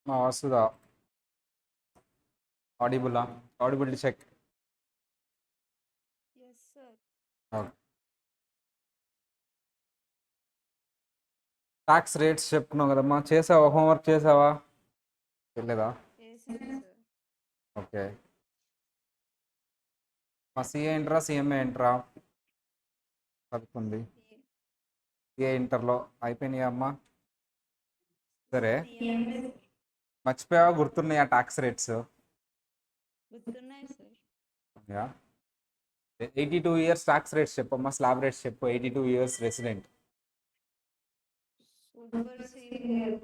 మా వస్తుందా ఆడిబుల్లా Audible check Yes, sir. Tax rates చెప్పుకున్నావు కదమ్మా, చేసావా? హోంవర్క్ చేసావా? తెలియదా? Yes, sir. ఓకే. మా సిఏ ఇంటరా సిఎంఏ ఇంటరా చదువుకుంది? C- సిఏ ఇంటర్లో అయిపోయినాయి అమ్మా. సరే, CMA, sir. మర్చిపోయావా? గుర్తున్నాయా ట్యాక్స్ రేట్స్? గుర్తున్నాయి sir. Yeah, 82 years tax rates చెప్పమ్మా. స్లాబ్ రేట్స్ చెప్పు. 82 years resident. Super senior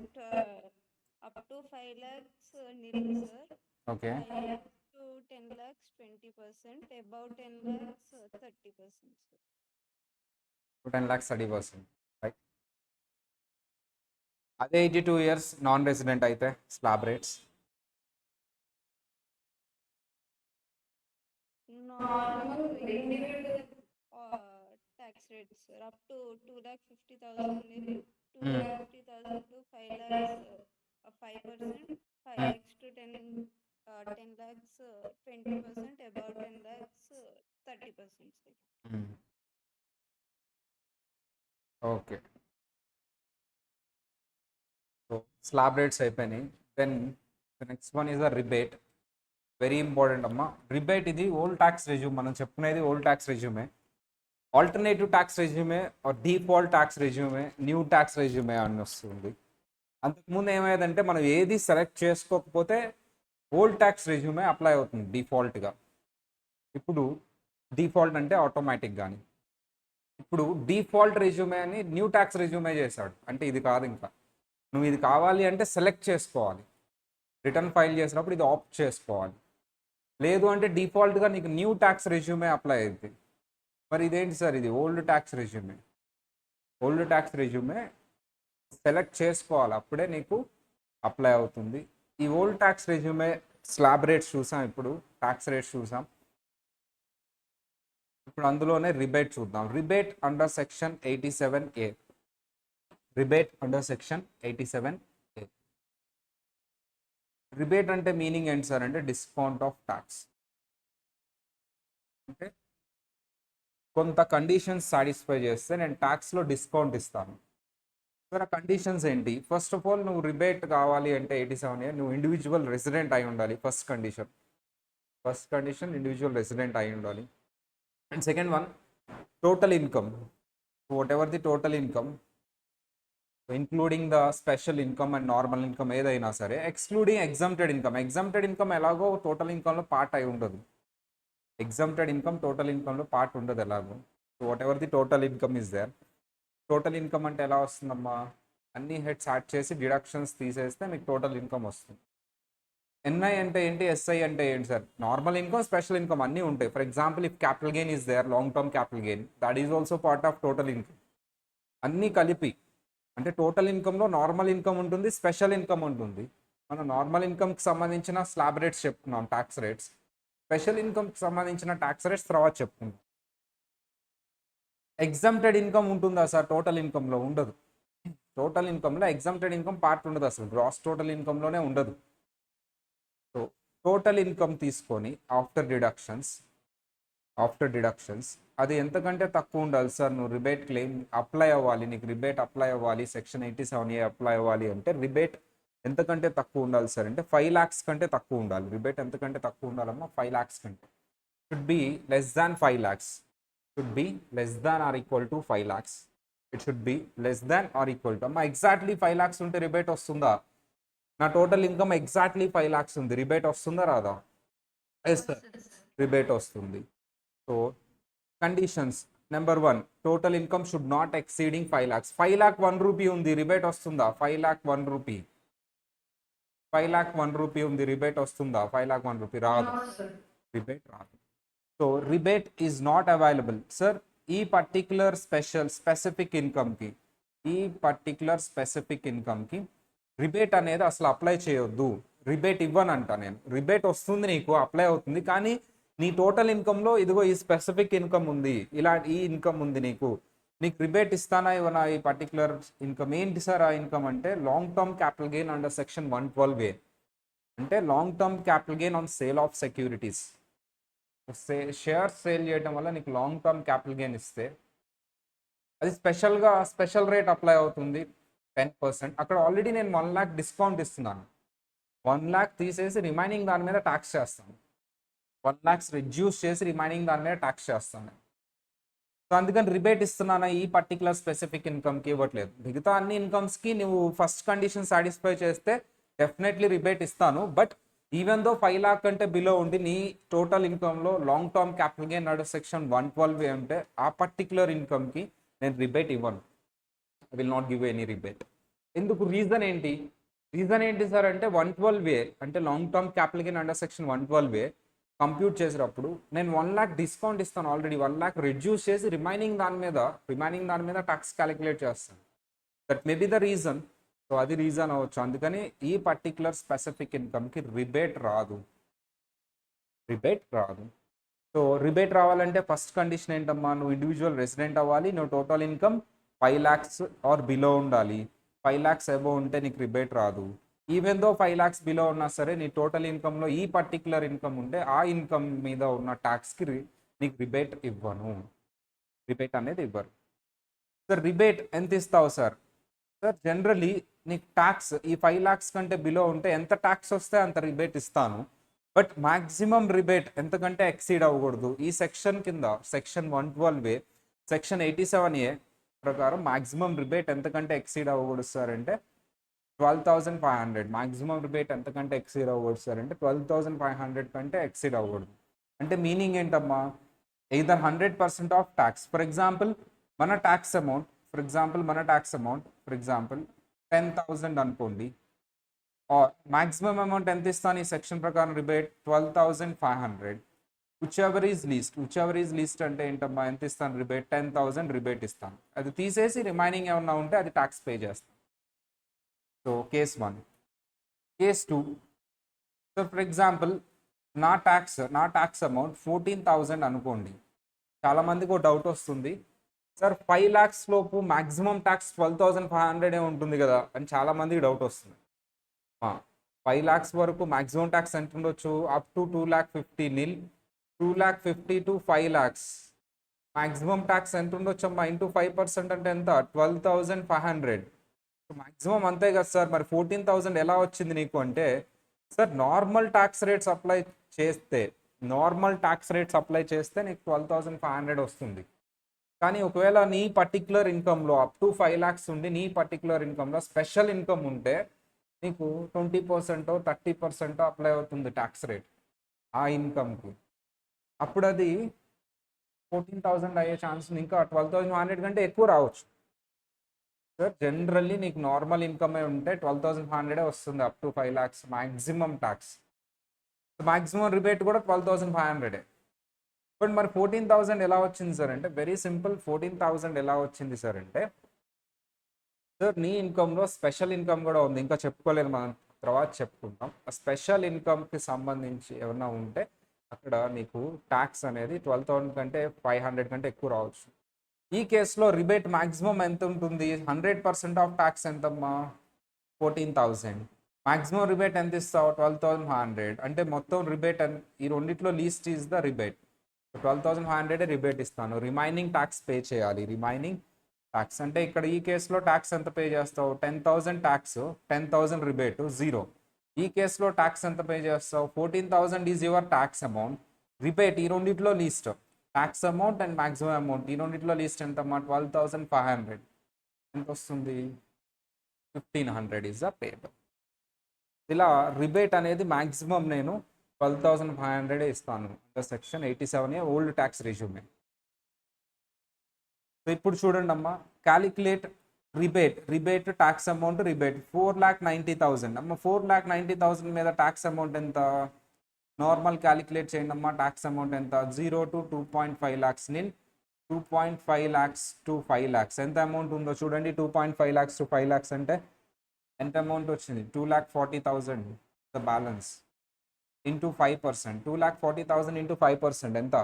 up to 5 lakhs nil, sir. Okay. 5 lakhs to 10 lakhs 20%. Above 10 lakhs 30%, sir. 10 lakhs 30%. Right. అదే 82 years నాన్ రెసిడెంట్ అయితే slab rates Normal Indian tax rates, sir. Up to 2,50,000 nil, 2,50,000 to 5 lakhs 5%. 5 lakhs to 10 lakhs 20%. Above 10 lakhs 30%, sir. Okay. So slab rates అయిపోయినాయి. Then the next one is a rebate. Very important అమ్మా. Rebate ఇది old tax regime. మనం చెప్పుకునేది old tax regime. Alternative tax regime, default tax regime, new tax regime అని వస్తుంది. అంతకుముందు ఏమైందంటే మనం ఏది సెలెక్ట్ చేసుకోకపోతే ఓల్డ్ ట్యాక్స్ రెజ్యూమే అప్లై అవుతుంది డిఫాల్ట్గా. ఇప్పుడు డిఫాల్ట్ అంటే ఆటోమేటిక్ కానీ, ఇప్పుడు డిఫాల్ట్ రెజ్యూమే అని న్యూ ట్యాక్స్ రెజ్యూమే చేశాడు. అంటే ఇది కాదు, ఇంకా నువ్వు ఇది కావాలి అంటే సెలెక్ట్ చేసుకోవాలి. రిటర్న్ ఫైల్ చేసినప్పుడు ఇది ఆప్ట్ చేసుకోవాలి. లేదు అంటే డిఫాల్ట్గా నీకు న్యూ ట్యాక్స్ రెజ్యూమే అప్లై అయింది. మరి ఇదేంటి సార్? ఇది old tax resume. Old tax resume select చేసుకోవాలి, అప్పుడే నీకు అప్లై అవుతుంది. ఈ old tax resume slab rates చూసాం, ఇప్పుడు ట్యాక్స్ రేట్స్ చూసాం. ఇప్పుడు అందులోనే రిబేట్ చూద్దాం. Rebate under section 87A. Rebate under section 87A. Rebate అంటే మీనింగ్ ఏంటి సార్ అంటే డిస్కౌంట్ ఆఫ్ ట్యాక్స్. అంటే కొంత కండిషన్స్ సాటిస్ఫై చేస్తే నేను ట్యాక్స్లో డిస్కౌంట్ ఇస్తాను. సార్ ఆ కండిషన్స్ ఏంటి? ఫస్ట్ ఆఫ్ ఆల్ నువ్వు రిబేట్ కావాలి అంటే 87A నువ్వు ఇండివిజువల్ రెసిడెంట్ అయి ఉండాలి. ఫస్ట్ కండిషన్ ఇండివిజువల్ రెసిడెంట్ అయి ఉండాలి. And second one, total income, whatever the total income including the special income and normal income ఏదైనా సరే, excluding exempted income. Exempted income ఎలాగో టోటల్ ఇన్కమ్లో పార్ట్ అయి ఉండదు. ఎగ్జామ్టెడ్ ఇన్కమ్ టోటల్ ఇన్కమ్లో part ఉండదు ఎలాగో. So whatever the total income is there. Total income అంటే ఎలా వస్తుందమ్మా? అన్ని హెడ్స్ యాడ్ చేసి డిడక్షన్స్ తీసేస్తే మీకు టోటల్ ఇన్కమ్ వస్తుంది. ఎన్ఐ అంటే ఏంటి? ఎస్ఐ అంటే ఏంటి sir? Normal income, special income అన్నీ ఉంటాయి. For example if capital gain is there, long term capital gain, that is also part of total income. అన్నీ కలిపి అంటే టోటల్ ఇన్కమ్లో నార్మల్ ఇన్కమ్ ఉంటుంది, స్పెషల్ ఇన్కమ్ ఉంటుంది. మనం నార్మల్ ఇన్కమ్కి సంబంధించిన స్లాబ్ రేట్స్ చెప్పుకున్నాం, ట్యాక్స్ రేట్స్. స్పెషల్ ఇన్కమ్కి సంబంధించిన ట్యాక్స్ రేట్స్ తర్వాత చెప్పుకున్నాం. ఎగ్జామ్టెడ్ ఇన్కమ్ ఉంటుందా సార్? టోటల్ ఇన్కమ్లో ఉండదు. టోటల్ ఇన్కమ్లో ఎగ్జామ్టెడ్ ఇన్కమ్ పార్ట్ ఉండదు, అసలు గ్రాస్ టోటల్ ఇన్కమ్లోనే ఉండదు. సో టోటల్ ఇన్కమ్ తీసుకొని ఆఫ్టర్ డిడక్షన్స్ అది ఎంతకంటే తక్కువ ఉండాలి సార్? నువ్వు రిబేట్ క్లెయిమ్ అప్లై అవ్వాలి, నీకు రిబేట్ అప్లై అవ్వాలి, సెక్షన్ 87A అప్లై అవ్వాలి అంటే రిబేట్ ఎంతకంటే తక్కువ ఉండాలి సార్ అంటే 5 lakhs కంటే తక్కువ ఉండాలి. రిబేట్ ఎంతకంటే తక్కువ ఉండాలమ్మా? 5 lakhs కంటే. Should be less than 5 lakhs. Should be less than or equal to 5 lakhs. It should be less than or equal to, అమ్మా ఎగ్జాక్ట్లీ 5 lakhs ఉంటే రిబేట్ వస్తుందా? నా టోటల్ ఇన్కమ్ ఎగ్జాక్ట్లీ 5 lakhs ఉంది, రిబేట్ వస్తుందా రాదా? ఎస్ సార్, రిబేట్ వస్తుంది. So conditions, number 1, total income should not exceeding 5 lakhs. 5 lakh 1 rupee ఉంది, rebate వస్తుందా? 5 lakh 1 rupee, 5 lakh 1 rupee ఉంది, రిబేట్ వస్తుందా? 5 lakh 1 rupee రాదు, రిబేట్ రాదు. So rebate is not available sir ఈ పర్టిక్యులర్ స్పెసిఫిక్ ఇన్కమ్కి rebate అనేది అసలు అప్లై చేయొద్దు. రిబేట్ ఇవ్వనంట నేను. రిబేట్ వస్తుంది నీకు, అప్లై అవుతుంది, కానీ నీ టోటల్ ఇన్కమ్లో ఇదిగో ఈ స్పెసిఫిక్ ఇన్కమ్ ఉంది, ఇలా ఈ ఇన్కమ్ ఉంది నీకు, నీకు రిబేట్ ఇస్తానా ఇవ్వనా ఈ పర్టికులర్ ఇన్కమ్ ఏంటి సార్ ఆ ఇన్కమ్ అంటే long term capital gain under section 112A అంటే long term capital gain on sale of securities. Shares sale చేయడం వల్ల నీకు లాంగ్ టర్మ్ క్యాపిటల్ గెయిన్ ఇస్తే అది స్పెషల్ రేట్ అప్లై అవుతుంది 10%. అక్కడ ఆల్రెడీ నేను 1 lakh డిస్కౌంట్ ఇస్తున్నాను. 1 lakh తీసేసి రిమైనింగ్ దాని మీద ట్యాక్స్ చేస్తాను. 1 lakhs రిడ్యూస్ చేసి రిమైనింగ్ దాని మీద ట్యాక్స్ చేస్తాను. సో అందుకని రిబేట్ ఇస్తున్నాను ఈ పర్టికులర్ స్పెసిఫిక్ ఇన్కమ్కి ఇవ్వట్లేదు. మిగతా అన్ని ఇన్కమ్స్కి నువ్వు ఫస్ట్ కండిషన్ సాటిస్ఫై చేస్తే డెఫినెట్లీ రిబేట్ ఇస్తాను. బట్ ఈవెన్ దో 5 lakh కంటే బిలో ఉండి నీ టోటల్ ఇన్కమ్లో long term capital gain under section 112 ఉంటే ఆ పర్టికులర్ ఇన్కమ్కి నేను రిబేట్ ఇవ్వను. I will not give any rebate. ఎందుకు? రీజన్ ఏంటి సార్ అంటే 112A అంటే long term capital gain under section 112A compute చేసేటప్పుడు నేను 1 lakh డిస్కౌంట్ ఇస్తాను. ఆల్రెడీ 1 lakh రిడ్యూస్ చేసి రిమైనింగ్ దాని మీద ట్యాక్స్ క్యాలిక్యులేట్ చేస్తాను. That may be the reason. So అది రీజన్ అవ్వచ్చు. అందుకని ఈ పర్టికులర్ స్పెసిఫిక్ ఇన్కమ్కి రిబేట్ రాదు. సో రిబేట్ రావాలంటే ఫస్ట్ కండిషన్ ఏంటమ్మా, నువ్వు ఇండివిజువల్ రెసిడెంట్ అవ్వాలి, నువ్వు total income 5 lakhs or below ఉండాలి. 5 lakhs అబోవ్ ఉంటే నీకు రిబేట్ రాదు. ఈవెన్ దో 5 lakhs బిలో ఉన్నా సరే నీ టోటల్ ఇన్కమ్లో ఈ పర్టికులర్ ఇన్కమ్ ఉంటే ఆ ఇన్కమ్ మీద ఉన్న ట్యాక్స్కి నీకు రిబేట్ అనేది ఇవ్వరు. సార్ రిబేట్ ఎంత ఇస్తావు సార్? సార్ జనరలీ నీకు ట్యాక్స్ ఈ 5 lakhs కంటే బిలో ఉంటే ఎంత ట్యాక్స్ వస్తే అంత రిబేట్ ఇస్తాను. బట్ మ్యాక్సిమం రిబేట్ ఎంతకంటే ఎక్సీడ్ అవ్వకూడదు. ఈ సెక్షన్ కింద సెక్షన్ 112A సెక్షన్ 87A ప్రకారం మ్యాక్సిమం రిబేట్ ఎంతకంటే ఎక్సీడ్ అవ్వకూడదు సార్ అంటే 12,500. మ్యాక్సిమం రిబేట్ ఎంతకంటే ఎక్సీడ్ అవ్వకూడదు సార్ అంటే 12,500 కంటే ఎక్సీడ్ అవ్వకూడదు. అంటే మీనింగ్ ఏంటమ్మా, either 100% of tax. For example మన ట్యాక్స్ అమౌంట్ ఫర్ ఎగ్జాంపుల్ 10,000 అనుకోండి. ఆర్ మ్యాక్సిమం అమౌంట్ ఎంత ఇస్తాను ఈ సెక్షన్ ప్రకారం rebate 12,500. Which ever is least అంటే ఏంటమ్మా, ఎంత ఇస్తాను రిబేట్ 10,000 రిబేట్ ఇస్తాను. అది తీసేసి రిమైనింగ్ ఏమన్నా ఉంటే అది ట్యాక్స్ పే చేస్తాను. So case 1. Case 2, so for example నా ట్యాక్స్ అమౌంట్ 14,000 అనుకోండి. చాలామందికి ఒక డౌట్ వస్తుంది, సార్ 5 lakhs లోపు మ్యాక్సిమం ట్యాక్స్ 12,500 ఉంటుంది కదా అని చాలామందికి డౌట్ వస్తుంది. 5 lakhs వరకు మ్యాక్సిమం ట్యాక్స్ ఎంత ఉండొచ్చు? Up to 2,50,000 2,50,000 to 5 lakhs maximum tax ఎంత ఉండొచ్చు అమ్మా? ఇంటూ 5% అంటే ఎంత? 12,500. మ్యాక్సిమం అంతే కదా సార్. మరి 14,000 ఎలా వచ్చింది నీకు అంటే, sir normal tax rates apply చేస్తే నీకు 12,500 వస్తుంది. కానీ ఒకవేళ నీ పర్టికులర్ ఇన్కమ్లో అప్ టు 5 lakhs ఉండి నీ పర్టికులర్ ఇన్కమ్లో స్పెషల్ ఇన్కమ్ ఉంటే నీకు 20% 30% అప్లై అవుతుంది ట్యాక్స్ రేట్ ఆ ఇన్కమ్కి. అప్పుడు అది 14,000 అయ్యే ఛాన్స్ ఉంది. ఇంకా 12,500 కంటే ఎక్కువ రావచ్చు సార్. జనరల్లీ నీకు నార్మల్ ఇన్కమ్ ఉంటే 12,500 వస్తుంది up to 5 lakhs maximum tax. Maximum rebate కూడా 12,500. బట్ మరి 14,000 ఎలా వచ్చింది సార్ అంటే, వెరీ సింపుల్. 14,000 ఎలా వచ్చింది సార్ అంటే, సార్ నీ ఇన్కమ్లో స్పెషల్ ఇన్కమ్ కూడా ఉంది, ఇంకా చెప్పుకోలేదు, మనం తర్వాత చెప్పుకుంటాం. ఆ స్పెషల్ ఇన్కమ్కి సంబంధించి ఏమన్నా ఉంటే అక్కడ నీకు ట్యాక్స్ అనేది 12,000 కంటే 500 కంటే ఎక్కువ రావచ్చు. ఈ కేసులో రిబేట్ మ్యాక్సిమం ఎంత ఉంటుంది? 100% ఆఫ్ ట్యాక్స్ ఎంతమ్మా? 14,000. మ్యాక్సిమం రిబేట్ ఎంత ఇస్తావు? 12,500. అంటే మొత్తం రిబేట్ ఈ రెండిట్లో least is the rebate. 12,500 rebate ఇస్తాను. రిమైనింగ్ ట్యాక్స్ పే చేయాలి. రిమైనింగ్ ట్యాక్స్ అంటే ఇక్కడ ఈ కేసులో ట్యాక్స్ ఎంత పే చేస్తావు? 10,000 ట్యాక్స్, 10,000 రిబేటు 0. ఈ కేసులో ట్యాక్స్ ఎంత పే చేస్తావు? 14,000 is your tax amount. Rebate ఈ రెండిట్లో least, tax amount and maximum amount ఈ రెండిట్లో లీస్ట్ ఎంతమ్మా? 12,500. ఎంత వస్తుంది? 1,500 ఈజ్ ద పేబుల్. ఇలా రిబేట్ అనేది మ్యాక్సిమం నేను 12,500 ఇస్తాను section 87A old tax resume. So ఇప్పుడు చూడండి అమ్మా, calculate rebate tax amount rebate 4,90,000 అమ్మ. 4,90,000 మీద ట్యాక్స్ అమౌంట్ ఎంత? నార్మల్ క్యాలిక్యులేట్ చేయండి అమ్మా. ట్యాక్స్ అమౌంట్ ఎంత? 0 to 2.5 lakhs nil 2.5 lakhs to 5 lakhs ఎంత అమౌంట్ ఉందో చూడండి. 2.5 lakhs to 5 lakhs అంటే ఎంత అమౌంట్ వచ్చింది? 2,40,000 ద బ్యాలెన్స్ ఇంటూ 5%. 2,40,000 ఇంటూ 5% ఎంత?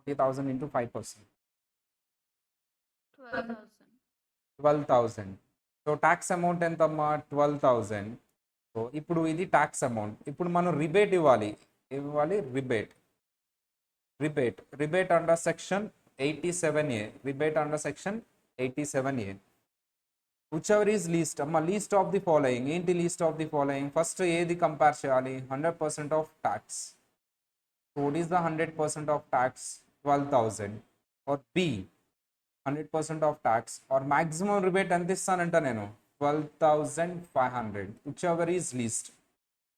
30,000 into 5%. 12,000. 12,000. సో ట్యాక్స్ అమౌంట్ ఎంతమ్మా 12,000. సో ఇప్పుడు ఇది ట్యాక్స్ అమౌంట్. ఇప్పుడు మనం రిబేట్ ఇవ్వాలి. Rebate under section 87A. Rebate under section 87A. whichever is least అమ్మా లీస్ట్ ఆఫ్ ది ఫాలోయింగ్. ఏంటి least of the following? First ఏది కంపేర్ చేయాలి? 100% of tax. So what is the 100% of tax? 12,000. Or B 100% of tax or maximum rebate ఎంత ఇస్తానంట నేను 12,500. whichever is least.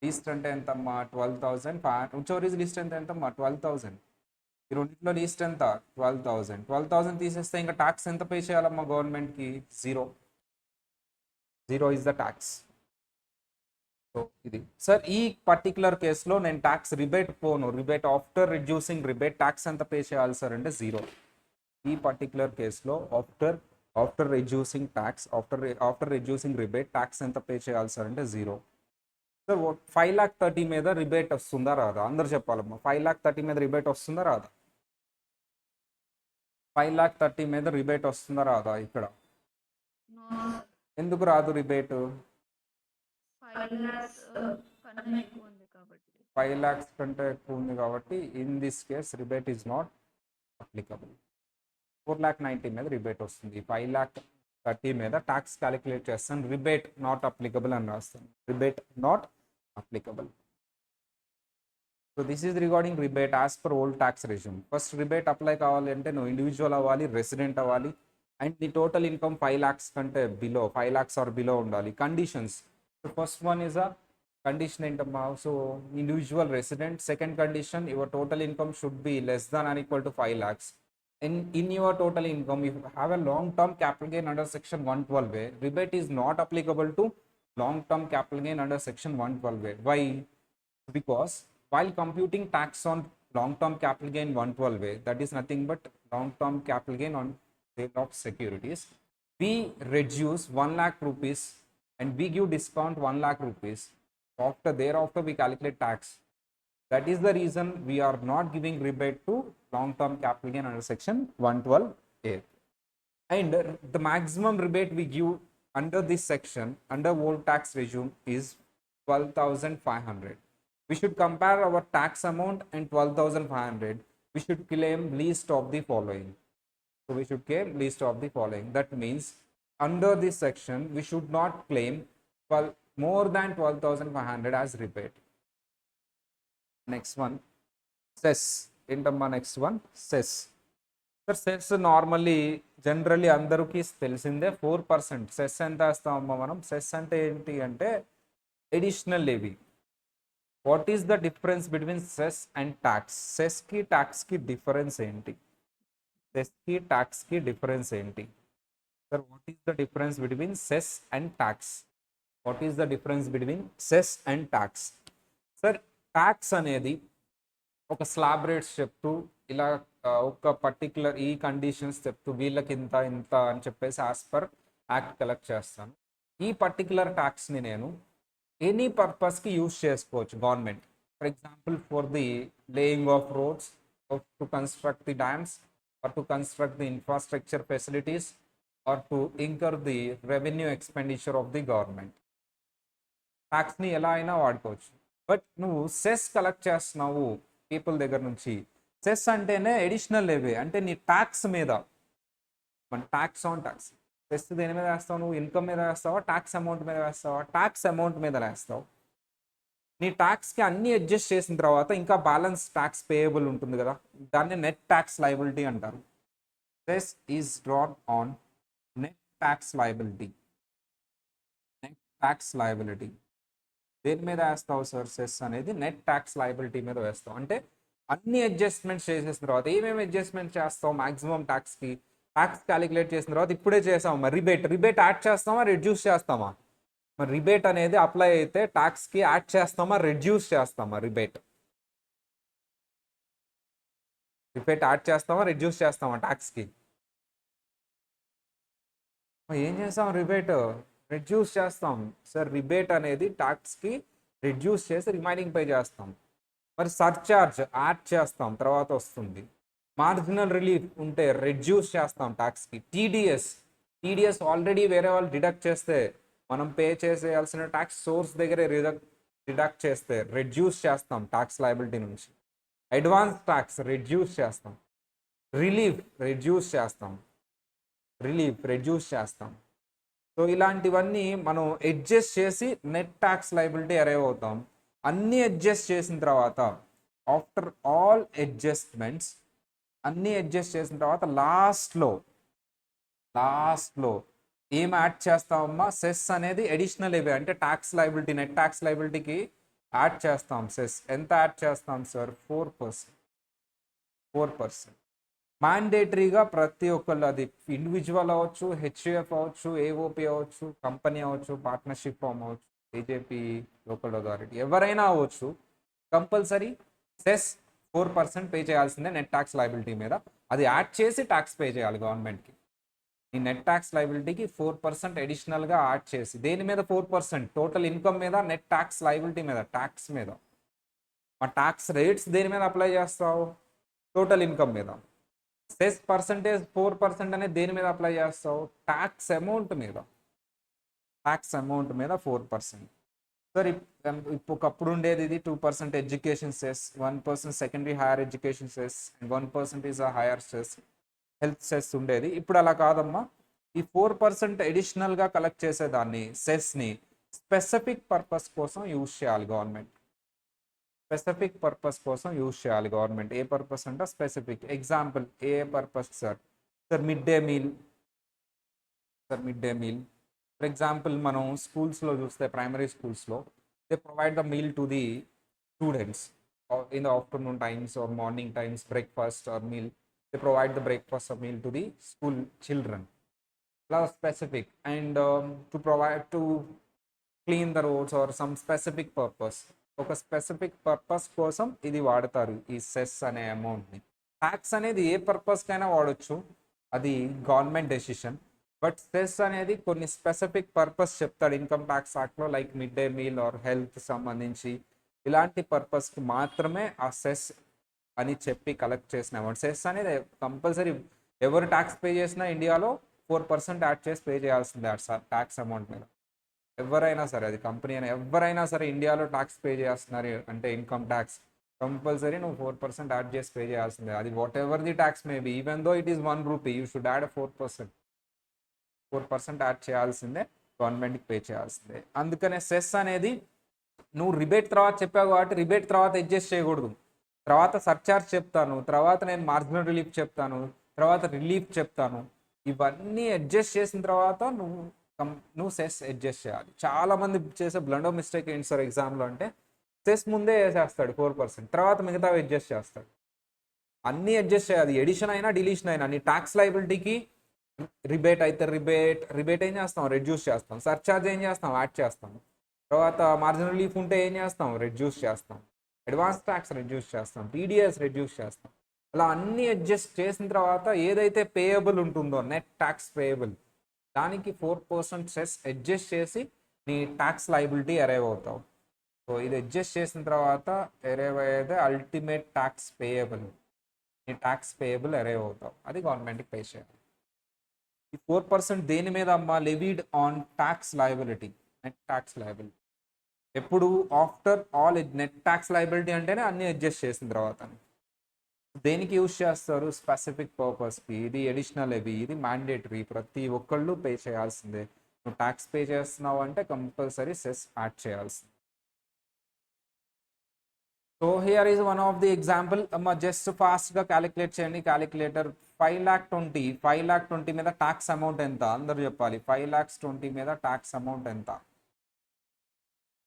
Least అంటే ఎంతమ్మా 12,500. whichever is least అంటే ఎంతమ్మా 12,000. ఈ రెండింటిలో లీస్ట్ ఎంత 12,000. 12,000 తీసేస్తే ఇంకా ట్యాక్స్ ఎంత పే చేయాలమ్మా గవర్నమెంట్కి? Zero is the tax. So ఇది సార్ ఈ పర్టికులర్ కేసులో నేను ట్యాక్స్ రిబేట్ పోను. Rebate after reducing rebate tax ఎంత పే చేయాలి సార్ అంటే 0. ఈ పర్టికులర్ కేసులో after reducing tax after reducing rebate tax ఎంత పే చేయాలి సార్ అంటే 0. సార్ 5,30,000 మీద రిబేట్ వస్తుందా రాదా? అందరు చెప్పాలమ్మా 5,30,000 మీద రిబేట్ వస్తుందా రాదా? 5,30,000 మీద రిబేట్ వస్తుందా రాదా? ఇక్కడ No, sir. ఎందుకు రాదు రిబేట్? 5 lakhs కన్నా ఎక్కువ ఉంది కాబట్టి. 5 lakhs కంటే ఎక్కువ ఉంది కాబట్టి in this case rebate is not applicable. 4,90,000 మీద రిబేట్ వస్తుంది. 5,30,000 మీద ట్యాక్స్ క్యాలిక్యులేట్ చేస్తాను. రిబేట్ నాట్ అప్లికబుల్ అని రాస్తాను. Rebate not applicable. So this is regarding rebate as per old tax resume. First rebate apply కావాలి అంటే నువ్వు ఇండివిజువల్ అవ్వాలి, రెసిడెంట్ అవ్వాలి, అండ్ నీ టోటల్ ఇన్కమ్ 5 lakhs కంటే బిలో 5 lakhs ఆర్ బిలో ఉండాలి. Conditions. So first one is a condition ఏంటమ్మా? So individual resident. Second condition your total income should be less than or equal to 5 lakhs. In your total income, if you have a long-term capital gain under section 112A, rebate is not applicable to long-term capital gain under section 112A. Why? Because while computing tax on long-term capital gain 112A, that is nothing but long-term capital gain on sale of securities, we reduce 1 lakh rupees and we give discount 1 lakh rupees. Thereafter we calculate tax. That is the reason we are not giving rebate to long-term capital gain under section 112A. And the maximum rebate we give under this section, under old tax regime, is 12,500. We should compare our tax amount and 12,500. We should claim least of the following. So we should claim least of the following. That means under this section, we should not claim more than 12,500 as rebate. Next one, cess. ఏంటమ్మా next one? Cess. Sir cess normally generally అందరికీ తెలిసిందే 4%. Cess ఎంత వేస్తామమ్మా మనం? Cess అంటే ఏంటి అంటే additional levy. What is the difference between cess and tax? సెస్కి ట్యాక్స్కి డిఫరెన్స్ ఏంటి? సెస్కి ట్యాక్స్కి డిఫరెన్స్ ఏంటి sir? What is the difference between cess and tax? What is the difference between cess and tax? Sir tax అనేది ఒక slab rates చెప్తూ ఇలా ఒక పర్టికులర్ ఈ కండిషన్స్ చెప్తూ వీళ్ళకి ఇంత ఇంత అని చెప్పేసి యాజ్ పర్ యాక్ట్ కలెక్ట్ చేస్తాను. ఈ పర్టికులర్ ట్యాక్స్ని నేను ఎనీ పర్పస్కి యూజ్ చేసుకోవచ్చు government. For example for the laying of roads, to construct the dams, or to construct the infrastructure facilities, or to incur the revenue expenditure of the government. ట్యాక్స్ని ఎలా అయినా వాడుకోవచ్చు. But నువ్వు cess collect చేస్తున్నావు people దగ్గర నుంచి. Cess అంటేనే additional levy, అంటే నీ ట్యాక్స్ మీద, మన ట్యాక్స్ ఆన్ ట్యాక్స్. సెస్ దేని మీద వేస్తావు? నువ్వు ఇన్కమ్ మీద వేస్తావా, ట్యాక్స్ అమౌంట్ మీద వేస్తావా? ట్యాక్స్ అమౌంట్ మీద వేస్తావు. నీ ట్యాక్స్కి అన్ని అడ్జస్ట్ చేసిన తర్వాత ఇంకా బ్యాలెన్స్ ట్యాక్స్ పేయబుల్ ఉంటుంది కదా, దాన్ని నెట్ ట్యాక్స్ లయబిలిటీ అంటారు. Cess is drawn on net tax liability. Net tax liability దేని మీద వేస్తావు సార్? సెస్ అనేది నెట్ ట్యాక్స్ లయబిలిటీ మీద వేస్తావు. అంటే అన్ని అడ్జస్ట్మెంట్స్ చేసేసిన తర్వాత ఏమేమి అడ్జస్ట్మెంట్ చేస్తావు? మాక్సిమం ట్యాక్స్కి ట్యాక్స్ క్యాలిక్యులేట్ చేసిన తర్వాత ఇప్పుడే చేసాము. మరి రిబేట్ యాడ్ చేస్తామా, రెడ్యూస్ చేస్తామా? మరి రిబేట్ అనేది అప్లై అయితే ట్యాక్స్కి యాడ్ చేస్తామా, రెడ్యూస్ చేస్తామా? రిబేట్ యాడ్ చేస్తామా, రెడ్యూస్ చేస్తామా ట్యాక్స్కి? ఏం చేస్తాం? రిబేట్ రెడ్యూస్ చేస్తాం సార్. రిబేట్ అనేది ట్యాక్స్కి రెడ్యూస్ చేసి రిమైనింగ్ పే చేస్తాం. మరి సర్చార్జ్ యాడ్ చేస్తాం, తర్వాత వస్తుంది. మార్జినల్ రిలీఫ్ ఉంటే రెడ్యూస్ చేస్తాం ట్యాక్స్కి. టీడీఎస్ ఆల్రెడీ వేరే వాళ్ళు డిడక్ట్ చేస్తే మనం పే చేసేయాల్సిన ట్యాక్స్ సోర్స్ దగ్గరే డిడక్ట్ చేస్తే రెడ్యూస్ చేస్తాం ట్యాక్స్ లయబిలిటీ నుంచి. అడ్వాన్స్ ట్యాక్స్ రెడ్యూస్ చేస్తాం. రిలీఫ్ రెడ్యూస్ చేస్తాం. సో ఇలాంటివన్నీ మనం అడ్జస్ట్ చేసి నెట్ ట్యాక్స్ లయబిలిటీ అరైవ్ అవుతాం. అన్నీ అడ్జస్ట్ చేసిన తర్వాత ఆఫ్టర్ ఆల్ అడ్జస్ట్మెంట్స్ అన్నీ అడ్జస్ట్ చేసిన తర్వాత లాస్ట్లో ఏం యాడ్ చేస్తామమ్మా? సెస్ అనేది అడిషనల్ ఇవే అంటే ట్యాక్స్ లయబిలిటీ, నెట్ ట్యాక్స్ లయబిలిటీకి యాడ్ చేస్తాం సెస్. ఎంత యాడ్ చేస్తాం సార్? 4%. మ్యాండేటరీగా ప్రతి ఒక్కళ్ళు, అది ఇండివిజువల్ అవ్వచ్చు, హెచ్యుఎఫ్ అవ్వచ్చు, ఏఓపి అవ్వచ్చు, కంపెనీ అవ్వచ్చు, పార్ట్నర్షిప్ ఫామ్ అవ్వచ్చు, ఏజేపీ, లోకల్ అథారిటీ, ఎవరైనా అవ్వచ్చు, కంపల్సరీ సెస్ 4% పే చేయాల్సిందే నెట్ ట్యాక్స్ లయబిలిటీ మీద. అది యాడ్ చేసి ట్యాక్స్ పే చేయాలి గవర్నమెంట్కి. ఈ నెట్ ట్యాక్స్ లయబిలిటీకి 4% అడిషనల్గా యాడ్ చేసి, దేని మీద 4%? టోటల్ ఇన్కమ్ మీద, నెట్ ట్యాక్స్ లయబిలిటీ మీద, ట్యాక్స్ మీద. మా ట్యాక్స్ రేట్స్ దేని మీద అప్లై చేస్తావు? టోటల్ ఇన్కమ్ మీద. సెస్ పర్సంటేజ్ 4% అనేది దేని మీద అప్లై చేస్తావు? ట్యాక్స్ అమౌంట్ మీద 4%. సార్ ఒకప్పుడు ఉండేది ఇది 2% education cess, 1% secondary higher education cess, and 1% is a higher cess, health cess ఉండేది. ఇప్పుడు అలా కాదమ్మా. ఈ 4% అడిషనల్గా కలెక్ట్ చేసేదాన్ని సెస్ని స్పెసిఫిక్ పర్పస్ కోసం యూజ్ చేయాలి గవర్నమెంట్. ఏ పర్పస్ అంటే స్పెసిఫిక్. ఎగ్జాంపుల్, ఏ purpose sir? Mid day meal. For example మనం స్కూల్స్లో చూస్తే, ప్రైమరీ స్కూల్స్లో they provide the meal to the students in the afternoon times or morning times, breakfast or meal. They provide the breakfast or meal to the school children. Specific. And to clean the roads or some specific purpose. ఒక specific purpose కోసం ఇది వాడతారు ఈ cess అనే అమౌంట్ని. Tax అనేది ఏ పర్పస్కైనా వాడచ్చు, అది గవర్నమెంట్ డెసిషన్. బట్ సెస్ అనేది కొన్ని స్పెసిఫిక్ పర్పస్ చెప్తాడు ఇన్కమ్ ట్యాక్స్ యాక్ట్లో, like mid day meal or health సంబంధించి ఇలాంటి పర్పస్కి మాత్రమే ఆ సెస్ అని చెప్పి కలెక్ట్ చేసిన అమౌంట్. సెస్ అనేది కంపల్సరీ ఎవరు ట్యాక్స్ పే చేసినా ఇండియాలో 4% యాడ్ చేసి పే చేయాల్సిందే ట్యాక్స్ అమౌంట్ మీద. ఎవరైనా సరే, అది కంపెనీ అయినా ఎవరైనా సరే, ఇండియాలో ట్యాక్స్ పే చేస్తున్నారు అంటే ఇన్కమ్ ట్యాక్స్ కంపల్సరీ నువ్వు 4% యాడ్ చేసి పే చేయాల్సిందే. అది what ever the tax may be, even though it is 1 rupee, you should add 4% add చేయాల్సిందే, గవర్నమెంట్కి పే చేయాల్సిందే. అందుకనే సెస్ అనేది నువ్వు రిబేట్ తర్వాత చెప్పావు కాబట్టి రిబేట్ తర్వాత అడ్జస్ట్ చేయకూడదు. తర్వాత సర్చార్జ్ చెప్తాను, తర్వాత నేను మార్జినల్ రిలీఫ్ చెప్తాను, తర్వాత రిలీఫ్ చెప్తాను. ఇవన్నీ అడ్జస్ట్ చేసిన తర్వాత నువ్వు సెస్ అడ్జస్ట్ చేయాలి. చాలామంది చేసే బ్లండర్ మిస్టేక్ ఏంటి సార్ ఎగ్జామ్లో అంటే, సెస్ ముందే వేసేస్తాడు 4%, తర్వాత మిగతా అడ్జస్ట్ చేస్తాడు. అన్నీ అడ్జస్ట్ చేయాలి, ఎడిషన్ అయినా డిలీషన్ అయినా. నీ ట్యాక్స్ లయబిలిటీకి రిబేట్ అయితే రిబేట్ ఏం చేస్తాం? రెడ్యూస్ చేస్తాం. సర్చార్జ్ ఏం చేస్తాం? యాడ్ చేస్తాం. తర్వాత మార్జినల్ రిలీఫ్ ఉంటే ఏం చేస్తాం? రెడ్యూస్ చేస్తాం. అడ్వాన్స్ ట్యాక్స్ రెడ్యూస్ చేస్తాం. టీడీఎస్ రెడ్యూస్ చేస్తాం. అలా అన్నీ అడ్జస్ట్ చేసిన తర్వాత ఏదైతే పేయబుల్ ఉంటుందో నెట్ ట్యాక్స్ పేయబుల్, దానికి 4% సెస్ అడ్జస్ట్ చేసి నీ ట్యాక్స్ లయబిలిటీ అరైవ్ అవుతావు. సో ఇది అడ్జస్ట్ చేసిన తర్వాత అరైవ్ అయ్యేదే అల్టిమేట్ ట్యాక్స్ పేయబుల్. నీ ట్యాక్స్ పేయబుల్ అరైవ్ అవుతావు, అది గవర్నమెంట్కి పే చేయాలి. ఈ 4% దేని మీద అమ్మా? Levied on tax liability, net tax liability. ఎప్పుడు? After all net tax liability అంటేనే అన్ని అడ్జస్ట్ చేసిన తర్వాత. దేనికి యూజ్ చేస్తారు? స్పెసిఫిక్ పర్పస్కి. ఇది అడిషనల్ లెవీ, ఇది మ్యాండేటరీ, ప్రతి ఒక్కళ్ళు పే చేయాల్సిందే. నువ్వు ట్యాక్స్ పే చేస్తున్నావు అంటే కంపల్సరీ సెస్ యాడ్ చేయాల్సింది. So here is one of the example అమ్మా. జస్ట్ ఫాస్ట్గా క్యాలిక్యులేట్ చేయండి. క్యాలిక్యులేటర్ 5,20,000 మీద ట్యాక్స్ అమౌంట్ ఎంత? అందరూ చెప్పాలి. 5,20,000 మీద ట్యాక్స్ అమౌంట్ ఎంత?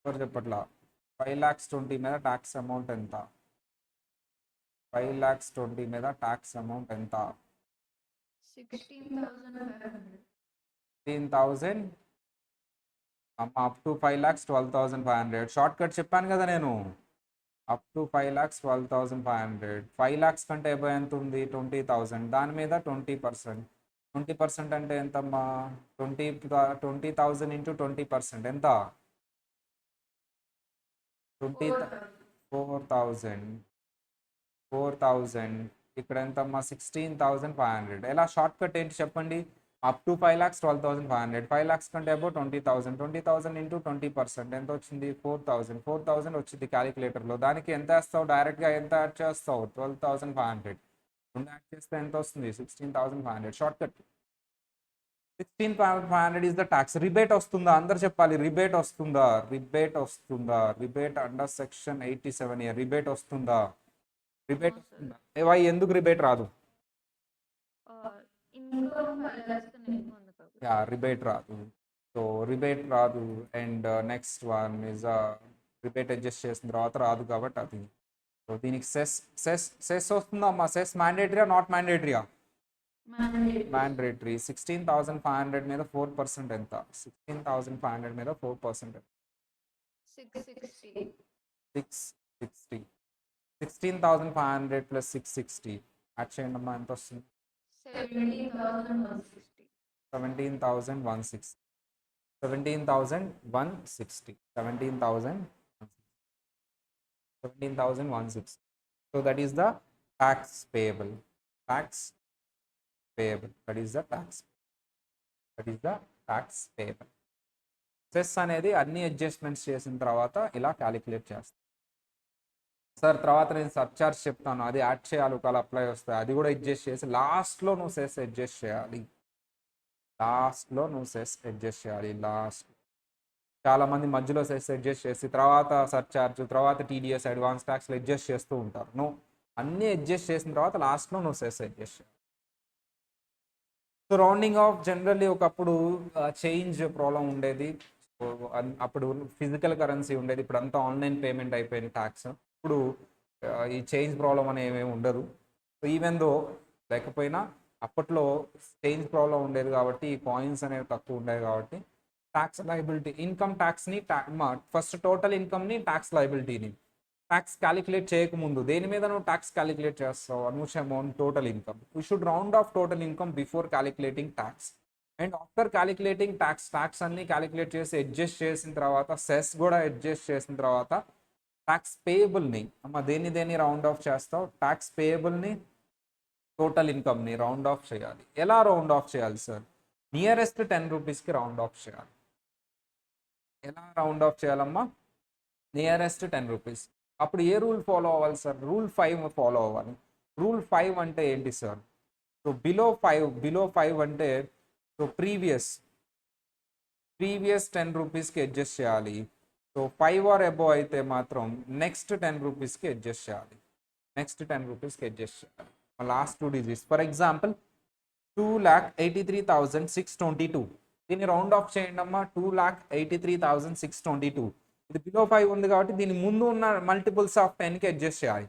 ఎవరు చెప్పట్లా? 5,20,000 మీద ట్యాక్స్ అమౌంట్ ఎంత? 5,20,000 మీద ట్యాక్స్ అమౌంట్ ఎంత? 16,000 అప్ టు 5,12,500. షార్ట్ కట్ చెప్పాను కదా నేను, అప్ టు 5,12,500. 5 lakhs కంటే ఎబో ఎంత ఉంది? 20,000. దాని మీద 20%. 20% అంటే ఎంతమ్మా? 20,000 ఇంటూ 20% ఎంత? 4,000. ఇక్కడ ఎంత అమ్మా 16,500. ఎలా షార్ట్ కట్ ఏంటి చెప్పండి? అప్ టు 5 lakhs 12,500, 5 lakhs కంటే అబౌవ్ 20,000, 20,000 ఇంటూ 20% ఎంత వచ్చింది? 4,000. 4,000 వచ్చింది క్యాలిక్యులేటర్లో. దానికి ఎంత వేస్తావు? డైరెక్ట్గా ఎంత యాడ్ చేస్తావు? 12,500. రెండు యాడ్ చేస్తే ఎంత వస్తుంది? 16,500. Short cut. 16,500 is the tax. Rebate వస్తుందా? అందరు చెప్పాలి. రిబేట్ వస్తుందా? రిబేట్ వస్తుందా? Rebate under section 87 year rebate వస్తుందా? రిబేట్ వస్తుందా? వై ఎందుకు రిబేట్ రాదు? ఇన్కమ్ 5 lakhs కన్నా ఎక్కువ ఉంది కాబట్టి. యా రిబేట్ రాదు. సో రిబేట్ రాదు. And next one is rebate adjust చేసిన తర్వాత రాదు కాబట్టి అది. సో దీనికి సెస్ వస్తుందా అమ్మా? సెస్ మ్యాండేటరీయా నాట్ మ్యాండేటరీయా? మ్యాండేటరీ. 16,500 మీద 4% ఎంత? 16,500 మీద 4% 660. 660. 16,500 ప్లస్ 660 యాడ్ చేయండి అమ్మా, ఎంత వస్తుంది? 17,160. 17,160. 17,160. 17,160. So that is the tax payable. Tax payable. That is the tax. That is the tax payable. Cess అనేది అన్ని అడ్జస్ట్మెంట్స్ చేసిన తర్వాత ఇలా క్యాలిక్యులేట్ చేస్తాను సార్. తర్వాత నేను సర్చార్జ్ చెప్తాను, అది యాడ్ చేయాలి, ఒకవేళ అప్లై వస్తాయి అది కూడా అడ్జస్ట్ చేసి లాస్ట్లో నువ్వు సెస్ అడ్జస్ట్ చేయాలి. లాస్ట్లో నువ్వు సెస్ అడ్జస్ట్ చేయాలి. లాస్ట్ చాలామంది మధ్యలో సెస్ అడ్జస్ట్ చేసి తర్వాత సర్చార్జ్, తర్వాత టీడీఎస్, అడ్వాన్స్ ట్యాక్స్లు అడ్జస్ట్ చేస్తూ ఉంటారు. నువ్వు అన్నీ అడ్జస్ట్ చేసిన తర్వాత లాస్ట్లో నువ్వు సెస్ అడ్జస్ట్ చేయాలి. సో రౌండింగ్ ఆఫ్ జనరల్లీ ఒకప్పుడు చేంజ్ ప్రాబ్లం ఉండేది. అప్పుడు ఫిజికల్ కరెన్సీ ఉండేది, ఇప్పుడు అంతా ఆన్లైన్ పేమెంట్ అయిపోయింది ట్యాక్స్. ఇప్పుడు ఈ చేంజ్ ప్రాబ్లం అని ఏమేమి ఉండదు. సో ఈవెన్ దో లేకపోయినా అప్పట్లో చేంజ్ ప్రాబ్లం ఉండేది కాబట్టి ఈ కాయిన్స్ అనేవి తక్కువ ఉండేవి కాబట్టి ట్యాక్స్ లయబిలిటీ, ఇన్కమ్ ట్యాక్స్ని ఫస్ట్ టోటల్ ఇన్కమ్ని, ట్యాక్స్ లయబిలిటీని ట్యాక్స్ క్యాలిక్యులేట్ చేయకముందు దేని మీద నువ్వు ట్యాక్స్ క్యాలిక్యులేట్ చేస్తావు? అనూష్ amount total income. We should round off total income before calculating tax. And after calculating tax అన్ని క్యాలిక్యులేట్ చేసి అడ్జస్ట్ చేసిన తర్వాత సెస్ కూడా అడ్జస్ట్ చేసిన తర్వాత ట్యాక్స్ పేయబుల్ని అమ్మ దేన్ని రౌండ్ ఆఫ్ చేస్తావు? ట్యాక్స్ పేయబుల్ని, టోటల్ ఇన్కమ్ని రౌండ్ ఆఫ్ చేయాలి. ఎలా రౌండ్ ఆఫ్ చేయాలి సార్? నియరెస్ట్ 10 రూపీస్కి రౌండ్ ఆఫ్ చేయాలి. ఎలా రౌండ్ ఆఫ్ చేయాలమ్మా? Nearest 10 rupees. అప్పుడు ఏ రూల్ ఫాలో అవ్వాలి సార్? రూల్ 5 ఫాలో అవ్వాలి. రూల్ 5 అంటే ఏంటి సార్? సో బిలో 5 అంటే సో ప్రీవియస్ 10 రూపీస్కి అడ్జస్ట్ చేయాలి. సో 5 ఆర్ అబోవ్ అయితే మాత్రం నెక్స్ట్ 10 రూపీస్కి అడ్జస్ట్ చేయాలి. నెక్స్ట్ 10 రూపీస్కి అడ్జస్ట్ చేయాలి. Last 2 digits. For example 2,83,622. దీన్ని రౌండ్ ఆఫ్ చేయండి అమ్మా. 2,83,622. ఇది బిలో 5 ఉంది కాబట్టి దీని ముందు ఉన్న మల్టిపుల్స్ ఆఫ్ 10కి అడ్జస్ట్ చేయాలి.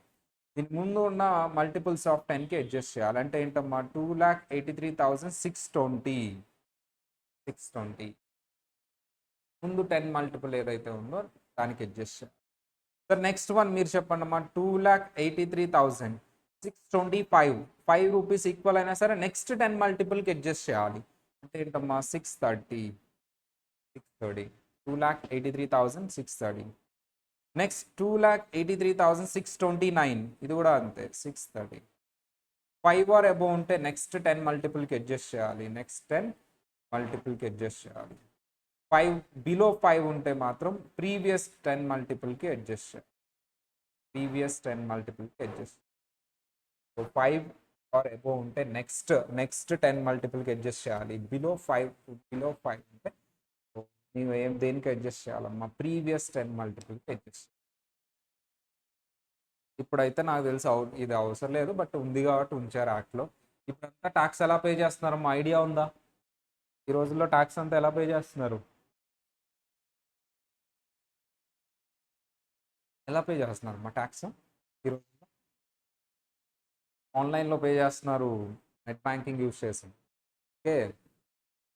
దీని ముందు ఉన్న మల్టిపుల్స్ ఆఫ్ 10కి అడ్జస్ట్ చేయాలి. అంటే ఏంటమ్మా? 2,83,620. 620 ముందు 10 మల్టిపుల్ ఏదైతే ఉందో దానికి అడ్జస్ట్ చేయాలి. సార్ నెక్స్ట్ వన్ మీరు చెప్పండి అమ్మా. 2,83,625. 5 రూపీస్ ఈక్వల్ అయినా సరే నెక్స్ట్ 10 మల్టిపుల్కి అడ్జస్ట్ చేయాలి. అంటే ఏంటమ్మా? 630. 2,83,630. నెక్స్ట్ 2,83,629. ఇది కూడా అంతే 630. 5 ఆర్ అబోవ్ ఉంటే నెక్స్ట్ 10 మల్టిపుల్కి అడ్జస్ట్ చేయాలి. నెక్స్ట్ 10 మల్టిపుల్కి అడ్జస్ట్ చేయాలి. 5 బిలో 5 ఉంటే మాత్రం ప్రీవియస్ 10 మల్టిపుల్కి అడ్జస్ట్ చేయాలి. ప్రీవియస్ 10 మల్టిపుల్కి అడ్జస్ట్. సో 5 ఆర్ అబోవ్ ఉంటే నెక్స్ట్ 10 మల్టిపుల్కి అడ్జస్ట్ చేయాలి. బిలో 5 ఉంటే నీవు దేనికి అడ్జస్ట్ చేయాలమ్మా? ప్రీవియస్ 10 మల్టిపుల్కి అడ్జస్ట్. ఇప్పుడైతే నాకు తెలిసి ఇది అవసరం లేదు, బట్ ఉంది కాబట్టి ఉంచారు యాక్ట్లో. ఇప్పుడంతా ట్యాక్స్ ఎలా పే చేస్తున్నారమ్మా? ఐడియా ఉందా? ఈ రోజుల్లో ట్యాక్స్ అంతా ఎలా పే చేస్తున్నారు? ఎలా పే చేస్తున్నారమ్మా ట్యాక్స్ ఈ రోజుల్లో? ఆన్లైన్లో పే చేస్తున్నారు, నెట్ బ్యాంకింగ్ యూజ్ చేసి. ఓకే,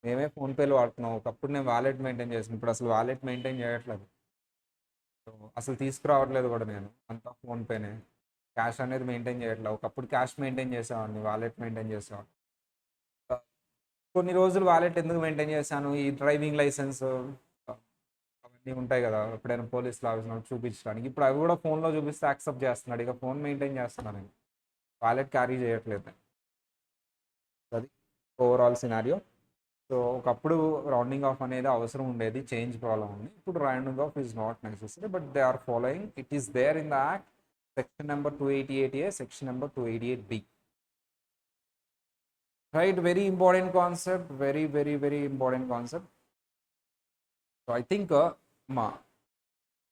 మేమే ఫోన్పేలో వాడుతున్నాం. ఒకప్పుడు నేను వాలెట్ మెయింటైన్ చేసాను, ఇప్పుడు అసలు వాలెట్ మెయింటైన్ చేయట్లేదు. అసలు తీసుకురావట్లేదు కూడా నేను, అంతా ఫోన్పేనే. క్యాష్ అనేది మెయింటైన్ చేయట్లేదు. ఒకప్పుడు క్యాష్ మెయింటైన్ చేసేవాడిని, వాలెట్ మెయింటైన్ చేసేవాడిని. కొన్ని రోజులు వాలెట్ ఎందుకు మెయింటైన్ చేశాను? ఈ డ్రైవింగ్ లైసెన్స్ అవన్నీ ఉంటాయి కదా, ఎప్పుడైనా పోలీసులు ఆఫీస్లో చూపించడానికి. ఇప్పుడు అవి కూడా ఫోన్లో చూపిస్తే యాక్సెప్ట్ చేస్తున్నాడు, ఇక ఫోన్ మెయింటైన్ చేస్తున్నాను నేను. వాలెట్ క్యారీ చేయట్లేదు. అది ఓవరాల్ సినారియో. సో ఒకప్పుడు రౌండింగ్ ఆఫ్ అనేది అవసరం ఉండేది, చేంజ్ ప్రాబ్లం ఉంది. ఇప్పుడు rounding off is not necessary, but they are following. It is there in the act, section number 288A, section number 288B. Right, very important concept, very very very important concept. So I think మా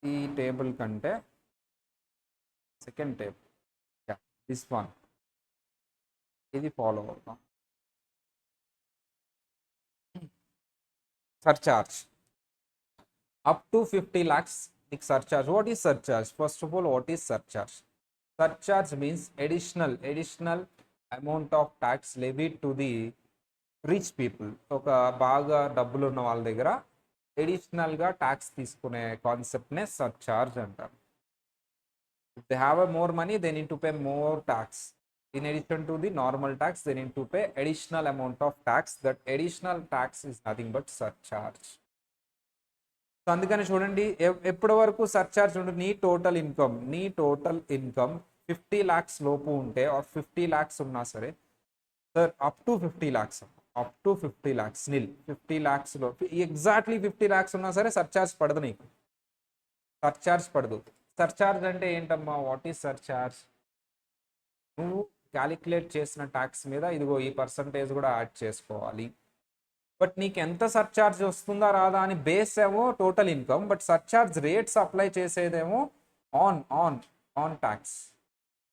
ఈ table కంటే second table, this one, ఇది follow అవుతాం. Surcharge up to 50 lakhs నీకు surcharge. What is surcharge? First of all, what is surcharge? Surcharge means additional amount of tax levied to the rich people. ఒక బాగా డబ్బులు ఉన్న వాళ్ళ దగ్గర అడిషనల్గా ట్యాక్స్ తీసుకునే కాన్సెప్ట్నే సర్చార్జ్ అంటారు. If they have a more money, they need to pay more tax. In addition to the normal tax, they need to pay additional amount of tax. That additional tax is nothing but surcharge. So అందుకని చూడండి, ఎప్పటి వరకు surcharge ఉంటుంది? నీ total income 50 lakhs లోపు ఉంటే, are 50 lakhs ఉన్నా సరే, sir up to 50 lakhs, nil 50 lakhs లో ఎగ్జాక్ట్లీ 50 lakhs ఉన్నా సరే సర్చార్జ్ పడదు నీకు. సర్చార్జ్ అంటే ఏంటమ్మా? What is surcharge? నువ్వు క్యాలిక్యులేట్ చేసిన ట్యాక్స్ మీద ఇదిగో ఈ పర్సంటేజ్ కూడా యాడ్ చేసుకోవాలి. బట్ నీకు ఎంత సర్చార్జ్ వస్తుందా రాదా అని బేస్ ఏమో total income, but surcharge rates apply చేసేదేమో ఆన్ ట్యాక్స్.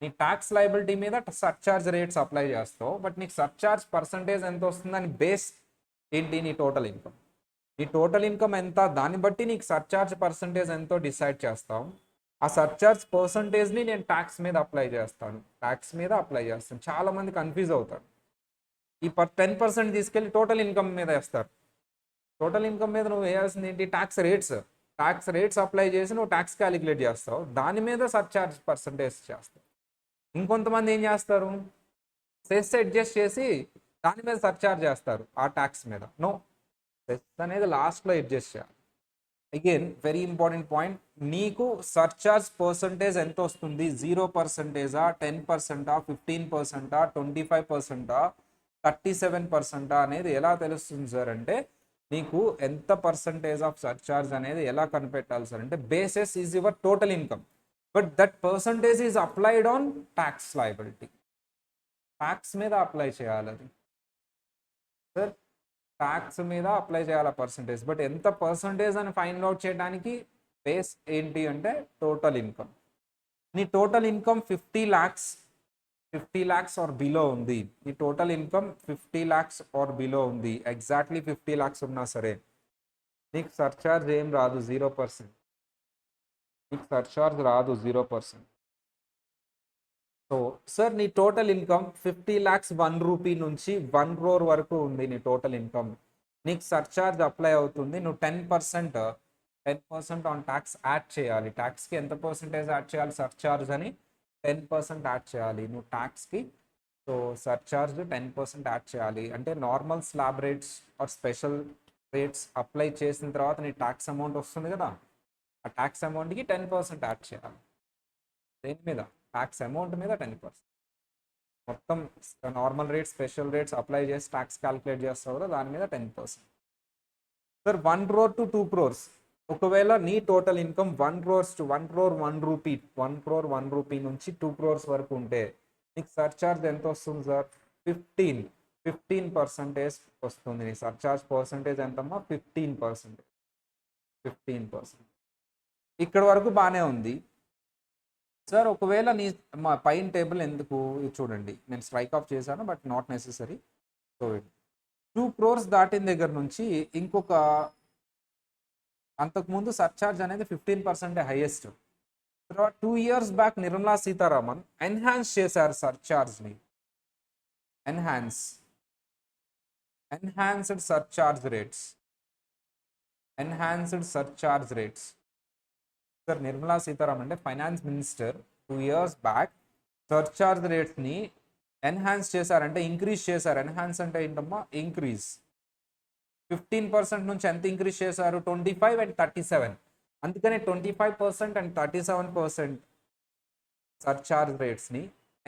నీ ట్యాక్స్ లయబిలిటీ మీద సర్చార్జ్ రేట్స్ అప్లై చేస్తావు, బట్ నీకు సర్చార్జ్ పర్సంటేజ్ ఎంత వస్తుందని బేస్ ఏంటి? నీ టోటల్ ఇన్కమ్. నీ టోటల్ ఇన్కమ్ ఎంత, దాన్ని బట్టి నీకు సర్చార్జ్ పర్సంటేజ్ ఎంతో డిసైడ్ చేస్తాం. ఆ సర్చార్జ్ పర్సంటేజ్ని నేను ట్యాక్స్ మీద అప్లై చేస్తాను. చాలా మంది కన్ఫ్యూజ్ అవుతారు. ఈ 10% తీసుకెళ్ళి టోటల్ ఇన్కమ్ మీద వేస్తారు. టోటల్ ఇన్కమ్ మీద నువ్వు వేయాల్సింది ఏంటి? ట్యాక్స్ రేట్స్ అప్లై చేసి నువ్వు ట్యాక్స్ క్యాలిక్యులేట్ చేస్తావు, దాని మీద సర్చార్జ్ పర్సంటేజ్ చేస్తావు. ఇంకొంతమంది ఏం చేస్తారు? సెస్ అడ్జస్ట్ చేసి దాని మీద సర్చార్జ్ చేస్తారు ఆ ట్యాక్స్ మీద. నో, సెస్ అనేది లాస్ట్లో అడ్జస్ట్ చేయాలి. అగైన్ వెరీ ఇంపార్టెంట్ పాయింట్, నీకు సర్చార్జ్ పర్సంటేజ్ ఎంత వస్తుంది? 0%, 10%, 15%, 25%, 37% అనేది ఎలా తెలుస్తుంది సార్ అంటే, నీకు ఎంత పర్సంటేజ్ ఆఫ్ సర్చార్జ్ అనేది ఎలా కనిపెట్టాలి సార్ అంటే, basis is your total income, but that percentage is applied on tax liability. Tax మీద అప్లై చేయాలి అది సార్, ట్యాక్స్ మీద అప్లై చేయాలి పర్సంటేజ్. బట్ ఎంత పర్సంటేజ్ అని ఫైండ్ అవుట్ చేయడానికి బేస్ ఏంటి అంటే టోటల్ ఇన్కమ్. నీ total income 50 lakhs or below ఉంది. నీ total income 50 lakhs or below ఉంది, ఎగ్జాక్ట్లీ 50 lakhs ఉన్నా సరే నీకు సర్చార్జ్ ఏం రాదు, 0%. నీకు సర్చార్జ్ రాదు 0%. సో సార్ నీ టోటల్ ఇన్కమ్ 50 lakhs 1 రూపీ నుంచి 1 crore వరకు ఉంది. నీ టోటల్ ఇన్కమ్, నీకు సర్చార్జ్ అప్లై అవుతుంది. నువ్వు 10% ఆన్ ట్యాక్స్ యాడ్ చేయాలి. ట్యాక్స్కి ఎంత పర్సంటేజ్ యాడ్ చేయాలి? సర్చార్జ్ అని 10% యాడ్ చేయాలి నువ్వు ట్యాక్స్కి. సో సర్చార్జ్ 10% యాడ్ చేయాలి అంటే normal slab rates or special rates apply చేసిన తర్వాత నీ ట్యాక్స్ అమౌంట్ వస్తుంది కదా, ఆ ట్యాక్స్ అమౌంట్కి 10% యాడ్ చేయాలి. దేని మీద? ట్యాక్స్ అమౌంట్ మీద 10%. మొత్తం normal rates, special rates apply చేసి ట్యాక్స్ క్యాలిక్యులేట్ చేస్తావు కదా, దాని మీద 10%. సార్ 1 crore to 2 crores, ఒకవేళ నీ total income 1 crores to 1 crore 1 rupee నుంచి 2 crores వరకు ఉంటే నీకు సర్చార్జ్ ఎంత వస్తుంది సార్? 15% వస్తుంది. నీ సర్చార్జ్ పర్సంటేజ్ ఎంతమ్మా? 15%. ఇక్కడ వరకు బాగానే ఉంది సార్. ఒకవేళ నీ మా పైన టేబుల్ ఎందుకు చూడండి, నేను స్ట్రైక్ ఆఫ్ చేశాను but not necessary. So 2 crores దాటిన దగ్గర నుంచి ఇంకొక అంతకుముందు సర్చార్జ్ అనేది 15% హైయెస్ట్. తర్వాత 2 years back Nirmala Sitharaman enhance చేశారు సర్చార్జ్ని. Enhanced surcharge rates. Sir Nirmala Sitharaman అంటే finance minister 2 years back surcharge రేట్స్ని ఎన్హాన్స్ చేశారంటే ఇంక్రీజ్ చేశారు. ఎన్హాన్స్ అంటే ఏంటమ్మా? ఇంక్రీజ్. 15% నుంచి ఎంత ఇంక్రీజ్ చేశారు? 25 and 37. అందుకనే 25% and 37% సర్చార్జ్ రేట్స్ని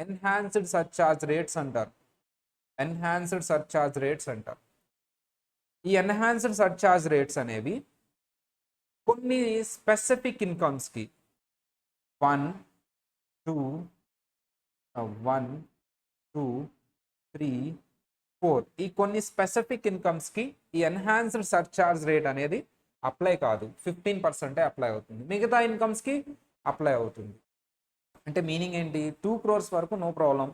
ఎన్హాన్స్డ్ సర్చార్జ్ రేట్స్ అంటారు. ఎన్హాన్స్డ్ సర్చార్జ్ రేట్స్ అంటారు. ఈ ఎన్హాన్స్డ్ సర్చార్జ్ రేట్స్ అనేవి కొన్ని స్పెసిఫిక్ ఇన్కమ్స్కి 1 2 1 2 3 4 ఈ కొన్ని స్పెసిఫిక్ ఇన్కమ్స్కి ఈ ఎన్హాన్స్డ్ సర్చార్జ్ రేట్ అనేది అప్లై కాదు. 15% అప్లై అవుతుంది. మిగతా ఇన్కమ్స్కి అప్లై అవుతుంది. అంటే మీనింగ్ ఏంటి? 2 crores వరకు నో ప్రాబ్లం.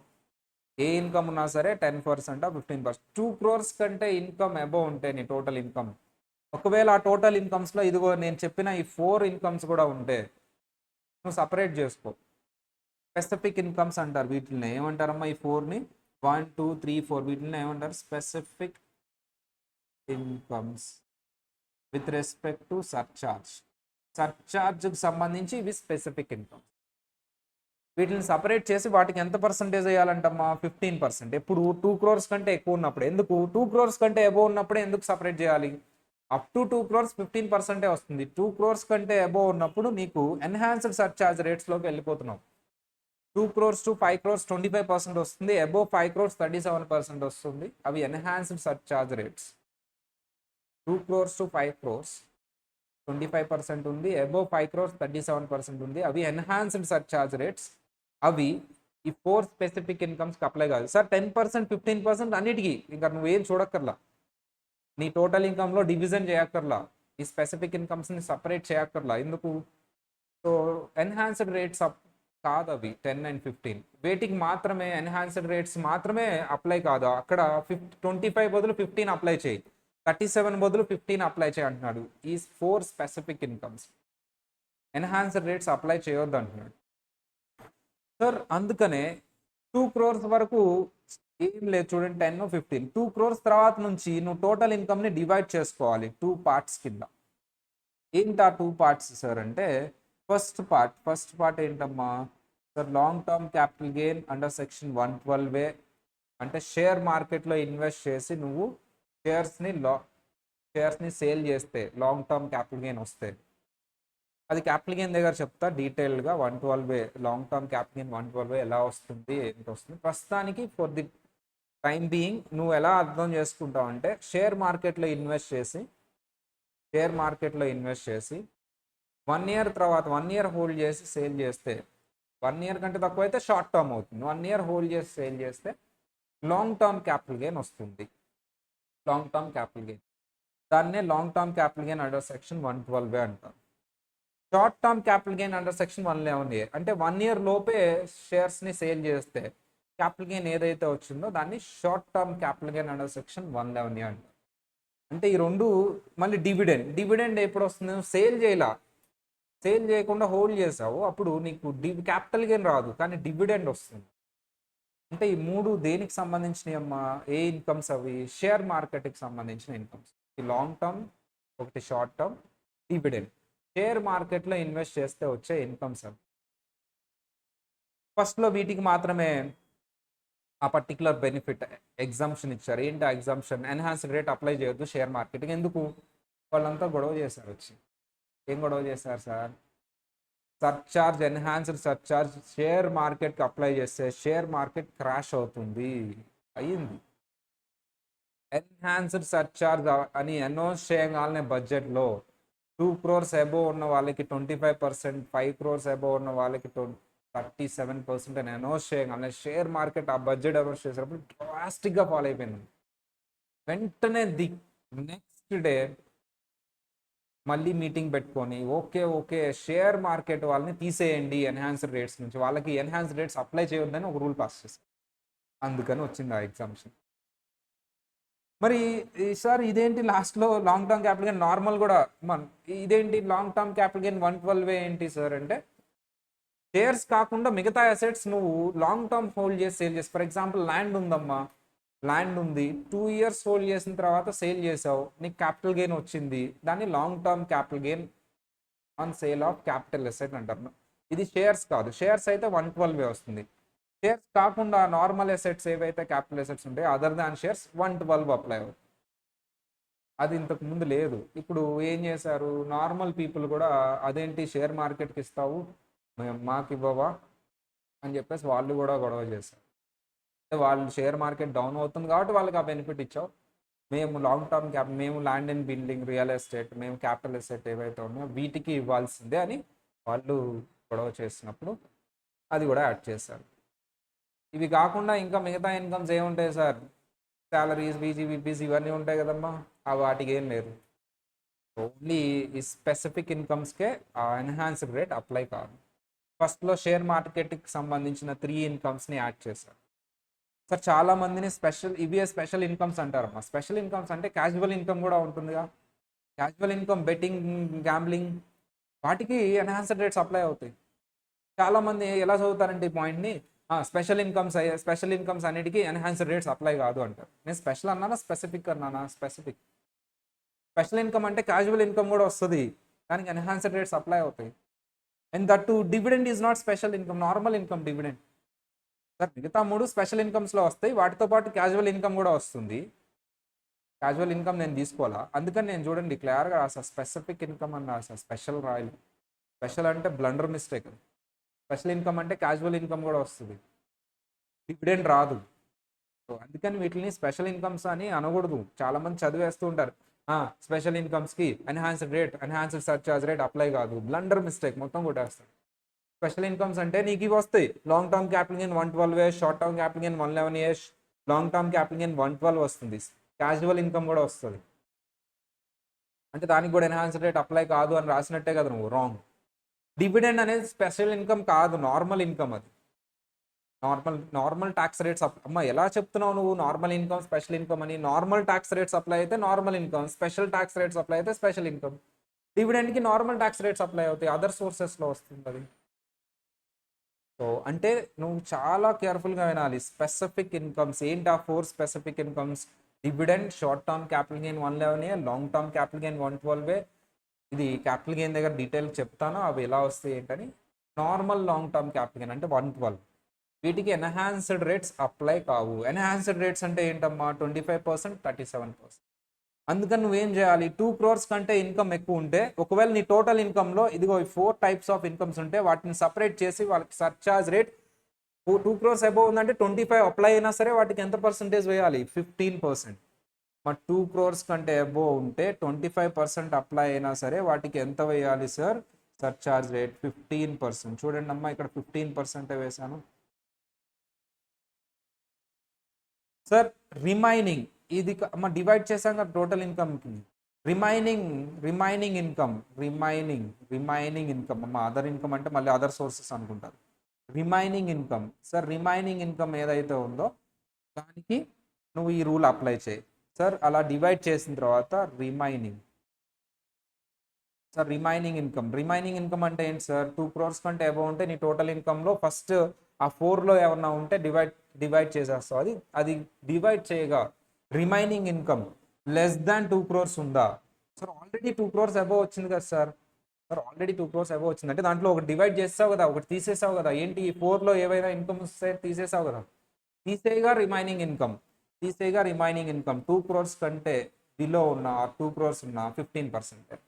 ఏ ఇన్కమ్ ఉన్నా సరే 10% 15%. 2 crores కంటే ఇన్కమ్ అబోవ్ ఉంటే నీ టోటల్ ఇన్కమ్, ఒకవేళ ఆ టోటల్ ఇన్కమ్స్లో ఇదిగో నేను చెప్పిన ఈ 4 ఇన్కమ్స్ కూడా ఉంటే నువ్వు సపరేట్ చేసుకో. స్పెసిఫిక్ ఇన్కమ్స్ అంటారు వీటిని. ఏమంటారమ్మా ఈ 4ని? 1 2 3 4 వీటిని ఏమంటారు? Specific incomes with respect to surcharge. సర్చార్జ్కి సంబంధించి ఇవి స్పెసిఫిక్ ఇన్కమ్స్. వీటిని సపరేట్ చేసి వాటికి ఎంత పర్సంటేజ్ వేయాలంటమ్మా? 15%. ఎప్పుడు 2 crores కంటే ఎక్కువ ఉన్నప్పుడు. ఎందుకు 2 crores కంటే అబోవ్ ఉన్నప్పుడే ఎందుకు సపరేట్ చేయాలి? అప్ టు 2 crores 15% వస్తుంది. 2 crores కంటే అబోవ్ ఉన్నప్పుడు నీకు ఎన్హాన్స్డ్ సర్చార్జ్ రేట్స్లోకి వెళ్ళిపోతున్నావు. 2 crores to 5 crores 25% వస్తుంది. అబోవ్ 5 crores 37% వస్తుంది. అవి enhanced surcharge rates. 2 crores to 5 crores 25% ఉంది. అబోవ్ 5 crores 37% ఉంది. అవి ఎన్హాన్స్డ్ సర్చార్జ్ రేట్స్. అవి ఈ 4 స్పెసిఫిక్ ఇన్కమ్స్కి అప్లై కాదు. సార్ 10% 15% అన్నిటికీ ఇంకా నువ్వేం చూడక్కర్లా. నీ టోటల్ ఇన్కమ్లో డివిజన్ చేయక్కర్లా. ఈ స్పెసిఫిక్ ఇన్కమ్స్ని సపరేట్ చేయక్కర్లా. ఎందుకు? సో ఎన్హాన్స్డ్ రేట్స్ కాదు అవి 10 and 15. వేటికి మాత్రమే ఎన్హాన్స్డ్ రేట్స్ మాత్రమే అప్లై కాదు. అక్కడ 25 బదులు 15 అప్లై చేయి, 37 బదులు 15 అప్లై చేయి అంటున్నాడు. ఈ 4 specific incomes enhanced rates apply చేయొద్దు అంటున్నాడు సార్. అందుకనే 2 crores వరకు ఏం లేదు చూడండి, 10 15. 2 crores తర్వాత నుంచి నువ్వు టోటల్ ఇన్కమ్ని డివైడ్ చేసుకోవాలి 2 parts కింద. ఏంటి ఆ 2 parts సార్ అంటే, ఫస్ట్ పార్ట్ ఏంటమ్మా sir? Long term capital gain under section 112A. అంటే షేర్ మార్కెట్లో ఇన్వెస్ట్ చేసి నువ్వు షేర్స్ని సేల్ చేస్తే లాంగ్ టర్మ్ క్యాపిటల్ గెయిన్ వస్తే, అది క్యాపిటల్ గెయిన్ దగ్గర చెప్తా డీటెయిల్గా. 112A long term capital gain 112A ఎలా వస్తుంది, ఏంటి వస్తుంది. ప్రస్తుతానికి ఫర్ ది టైం బీయింగ్ నువ్వు ఎలా అర్థం చేసుకుంటావు అంటే, షేర్ మార్కెట్లో ఇన్వెస్ట్ చేసి 1 year తర్వాత 1 year హోల్డ్ చేసి సేల్ చేస్తే, 1 year కంటే తక్కువ అయితే షార్ట్ టర్మ్ అవుతుంది. 1 year హోల్డ్ చేసి సేల్ చేస్తే లాంగ్ టర్మ్ క్యాపిటల్ గెయిన్ వస్తుంది. లాంగ్ టర్మ్ క్యాపిటల్ గెయిన్, దాన్నే long term capital gain under section 112A అంటారు. Short term capital gain under section 111A అంటే 1 year లోపే షేర్స్ని సేల్ చేస్తే క్యాపిటల్ గెయిన్ ఏదైతే వచ్చిందో దాన్ని short term capital gain under section 111A అంటారు. అంటే ఈ రెండు. మళ్ళీ డివిడెండ్ ఎప్పుడు వస్తుంది? సేల్ చేయకుండా హోల్డ్ చేసావు, అప్పుడు నీకు క్యాపిటల్ గెయిన్ రాదు, కానీ డివిడెండ్ వస్తుంది. అంటే ఈ 3 దేనికి సంబంధించినవి అమ్మా? ఏ ఇన్కమ్స్ అవి? షేర్ మార్కెట్కి సంబంధించిన ఇన్కమ్స్. ఈ లాంగ్ టర్మ్, ఒకటి షార్ట్ టర్మ్, డివిడెండ్. షేర్ మార్కెట్లో ఇన్వెస్ట్ చేస్తే వచ్చే ఇన్కమ్స్ అవి. ఫస్ట్లో వీటికి మాత్రమే ఆ పర్టికులర్ బెనిఫిట్ ఎగ్జామ్షన్ ఇచ్చారు. ఏంటి ఆ ఎగ్జామ్షన్? ఎన్హాన్స్డ్ రేట్ అప్లై చేయొద్దు షేర్ మార్కెట్కి. ఎందుకు? వాళ్ళంతా గొడవ చేశారు వచ్చి. ఏం గొడవ చేశారు sir? Surcharge, enhanced surcharge share మార్కెట్కి అప్లై చేస్తే షేర్ మార్కెట్ క్రాష్ అవుతుంది. అయ్యింది. ఎన్హాన్స్డ్ సర్చార్జ్ అని అనౌన్స్ చేయగానే బడ్జెట్లో 2 crores అబోవ్ ఉన్న వాళ్ళకి 25%, 5 crores అబోవ్ ఉన్న వాళ్ళకి 37% అని అనౌన్స్ చేయగానే షేర్ మార్కెట్ ఆ బడ్జెట్ అనౌన్స్ చేసినప్పుడు డ్రాస్టిక్గా ఫాలో అయిపోయింది. వెంటనే నెక్స్ట్ డే మళ్ళీ మీటింగ్ పెట్టుకొని ఓకే షేర్ మార్కెట్ వాళ్ళని తీసేయండి ఎన్హాన్స్డ్ రేట్స్ నుంచి, వాళ్ళకి ఎన్హాన్స్డ్ రేట్స్ అప్లై చేయొద్దని ఒక రూల్ పాస్ చేశారు. అందుకని వచ్చింది ఆ ఎగ్జామ్షన్. మరి సార్ ఇదేంటి లాస్ట్లో long term capital gain normal కూడా ఇదేంటి long term capital gain 112A ఏంటి సార్ అంటే, షేర్స్ కాకుండా మిగతా అసెట్స్ నువ్వు లాంగ్ టర్మ్ హోల్డ్ చేసి సేల్ చేసి, ఫర్ ఎగ్జాంపుల్ ల్యాండ్ ఉందమ్మా, ల్యాండ్ ఉంది, 2 years హోల్డ్ చేసిన తర్వాత సేల్ చేసావు, నీకు క్యాపిటల్ గెయిన్ వచ్చింది, దాన్ని long term capital gain on sale of capital asset అంటారు. ఇది షేర్స్ కాదు. షేర్స్ అయితే 112A వస్తుంది. షేర్స్ కాకుండా నార్మల్ అసెట్స్ ఏవైతే క్యాపిటల్ అసెట్స్ ఉంటాయో అదర్ దాన్ షేర్స్ 112 అప్లై అవుతుంది. అది ఇంతకు ముందు లేదు. ఇప్పుడు ఏం చేశారు, నార్మల్ పీపుల్ కూడా అదేంటి షేర్ మార్కెట్కి ఇస్తావు మాకు ఇవ్వవా అని చెప్పేసి వాళ్ళు కూడా గొడవ చేశారు. అంటే వాళ్ళు షేర్ మార్కెట్ డౌన్ అవుతుంది కాబట్టి వాళ్ళకి ఆ బెనిఫిట్ ఇచ్చావు, మేము లాంగ్ టర్మ్ మేము land and building, real estate, మేము క్యాపిటల్ ఎస్టేట్ ఏవైతే ఉన్నాయో వీటికి ఇవ్వాల్సిందే అని వాళ్ళు గొడవ చేసినప్పుడు అది కూడా యాడ్ చేశారు. ఇవి కాకుండా ఇంకా మిగతా ఇన్కమ్స్ ఏముంటాయి సార్? శాలరీస్, విపీస్ ఇవన్నీ ఉంటాయి కదమ్మా, ఆ వాటికి ఏం లేదు. ఓన్లీ ఈ స్పెసిఫిక్ ఇన్కమ్స్కే ఆ ఎన్హాన్స్డ్ రేట్ అప్లై కాదు. ఫస్ట్లో షేర్ మార్కెట్కి సంబంధించిన 3 ఇన్కమ్స్ని యాడ్ చేశారు సార్. చాలా మందిని ఇవే స్పెషల్ ఇన్కమ్స్ అంటారమ్మా. స్పెషల్ ఇన్కమ్స్ అంటే క్యాజువల్ ఇన్కమ్ కూడా ఉంటుందిగా. క్యాజువల్ ఇన్కమ్, బెట్టింగ్, గ్యాంబ్లింగ్, వాటికి ఎన్హాన్స్డ్ రేట్స్ అప్లై అవుతాయి. చాలామంది ఎలా చదువుతారంటే ఈ పాయింట్ని, స్పెషల్ ఇన్కమ్స్ అన్నిటికీ ఎన్హాన్స్డ్ రేట్స్ అప్లై కాదు అంటారు. నేను స్పెషల్ అన్నానా స్పెసిఫిక్ అన్నానా? స్పెసిఫిక్. స్పెషల్ ఇన్కమ్ అంటే క్యాజువల్ ఇన్కమ్ కూడా వస్తుంది, దానికి ఎన్హాన్స్డ్ రేట్స్ అప్లై అవుతాయి. And that to dividend is not special income, normal income dividend. Sir మిగతా 3 స్పెషల్ ఇన్కమ్స్లో వస్తాయి, వాటితో పాటు క్యాజువల్ ఇన్కమ్ కూడా వస్తుంది. క్యాజువల్ ఇన్కమ్ నేను తీసుకోవాలా, అందుకని నేను చూడండి క్లియర్గా రాసా స్పెసిఫిక్ ఇన్కమ్ అని రాసా, స్పెషల్ రాయలు. స్పెషల్ అంటే బ్లండర్ మిస్టేక్. స్పెషల్ ఇన్కమ్ అంటే క్యాజువల్ ఇన్కమ్ కూడా వస్తుంది, డివిడెండ్ రాదు. సో అందుకని వీటిని స్పెషల్ ఇన్కమ్స్ అని అనకూడదు. చాలామంది చదివేస్తూ ఉంటారు, స్పెషల్ ఇన్కమ్స్కి ఎన్హాన్స్డ్ సర్చార్జ్ రేట్ అప్లై కాదు, బ్లండర్ మిస్టేక్, మొత్తం కొట్టేస్తాడు. స్పెషల్ ఇన్కమ్స్ అంటే నీకు ఇవి వస్తాయి, long term capital gain 112 years, short term capital gain 111 years, long term capital gain 112 వస్తుంది. క్యాజువల్ ఇన్కమ్ కూడా వస్తుంది, అంటే దానికి కూడా ఎన్హాన్స్డ్ రేట్ అప్లై కాదు అని రాసినట్టే కదా నువ్వు, రాంగ్. డివిడెండ్ అనేది స్పెషల్ ఇన్కమ్ కాదు, నార్మల్ ఇన్కమ్ అది. నార్మల్ ట్యాక్స్ రేట్స్ అమ్మ ఎలా చెప్తున్నావు నువ్వు? నార్మల్ ఇన్కమ్, స్పెషల్ ఇన్కమ్ అని. నార్మల్ ట్యాక్స్ రేట్స్ అప్లై అయితే normal income, special tax rates apply అయితే స్పెషల్ ఇన్కమ్. డివిడెండ్కి నార్మల్ ట్యాక్స్ రేట్స్ అప్లై అవుతాయి, అదర్ సోర్సెస్లో వస్తుంది అది. సో అంటే నువ్వు చాలా కేర్ఫుల్గా వినాలి. స్పెసిఫిక్ ఇన్కమ్స్ ఏంటి? ఆ 4 specific incomes: dividend, short term capital gain 111, long term capital gain 112. ఇది క్యాపిటల్ గెయిన్ దగ్గర డీటెయిల్ చెప్తాను అవి ఎలా వస్తాయి ఏంటని. Normal long term capital gain అంటే 112. వీటికి ఎన్హాన్స్డ్ రేట్స్ అప్లై కావు. ఎన్హాన్స్డ్ రేట్స్ అంటే ఏంటమ్మా? 25%, 37%. అందుకని నువ్వేం చేయాలి? 2 crores కంటే ఇన్కమ్ ఎక్కువ ఉంటే, ఒకవేళ నీ టోటల్ ఇన్కమ్లో ఇదిగో 4 types ఆఫ్ ఇన్కమ్స్ ఉంటే వాటిని సపరేట్ చేసి వాళ్ళకి సర్చార్జ్ రేట్ 2 crores అబోవ్ ఉందంటే 25 అప్లై అయినా సరే వాటికి ఎంత పర్సెంటేజ్ వేయాలి? 15%. మరి 2 crores కంటే అబోవ్ ఉంటే 25% అప్లై అయినా సరే వాటికి ఎంత వేయాలి సార్? Surcharge rate 15%. చూడండి అమ్మా, ఇక్కడ 15% వేసాను సార్. రిమైనింగ్ ఇది అమ్మ డివైడ్ చేసాం కదా టోటల్ ఇన్కమ్కి. రిమైనింగ్ ఇన్కమ్ అమ్మ, అదర్ ఇన్కమ్ అంటే మళ్ళీ అదర్ సోర్సెస్ అనుకుంటారు. Remaining income sir, remaining income ఏదైతే ఉందో దానికి నువ్వు ఈ రూల్ అప్లై చేయి సార్. అలా డివైడ్ చేసిన తర్వాత రిమైనింగ్ ఇన్కమ్ అంటే ఏంటి సార్? 2 crores కంటే అబౌవ్ ఉంటే నీ టోటల్ ఇన్కమ్లో ఫస్ట్ ఆ 4లో ఏమన్నా ఉంటే డివైడ్ చేసేస్తావు. అది డివైడ్ చేయగా remaining income less than 2 crores ఉందా సార్? ఆల్రెడీ 2 crores అబౌవ్ వచ్చింది కదా సార్. ఆల్రెడీ 2 crores అబౌవ్ వచ్చింది అంటే దాంట్లో ఒకటి డివైడ్ చేస్తావు కదా, ఒకటి తీసేసావు కదా. ఏంటి? ఈ 4లో ఏవైనా ఇన్కమ్ వస్తే తీసేసావు కదా, తీసేయగా రిమైనింగ్ ఇన్కమ్ 2 crores కంటే బిలో ఉన్న 2 crores ఉన్న 15%.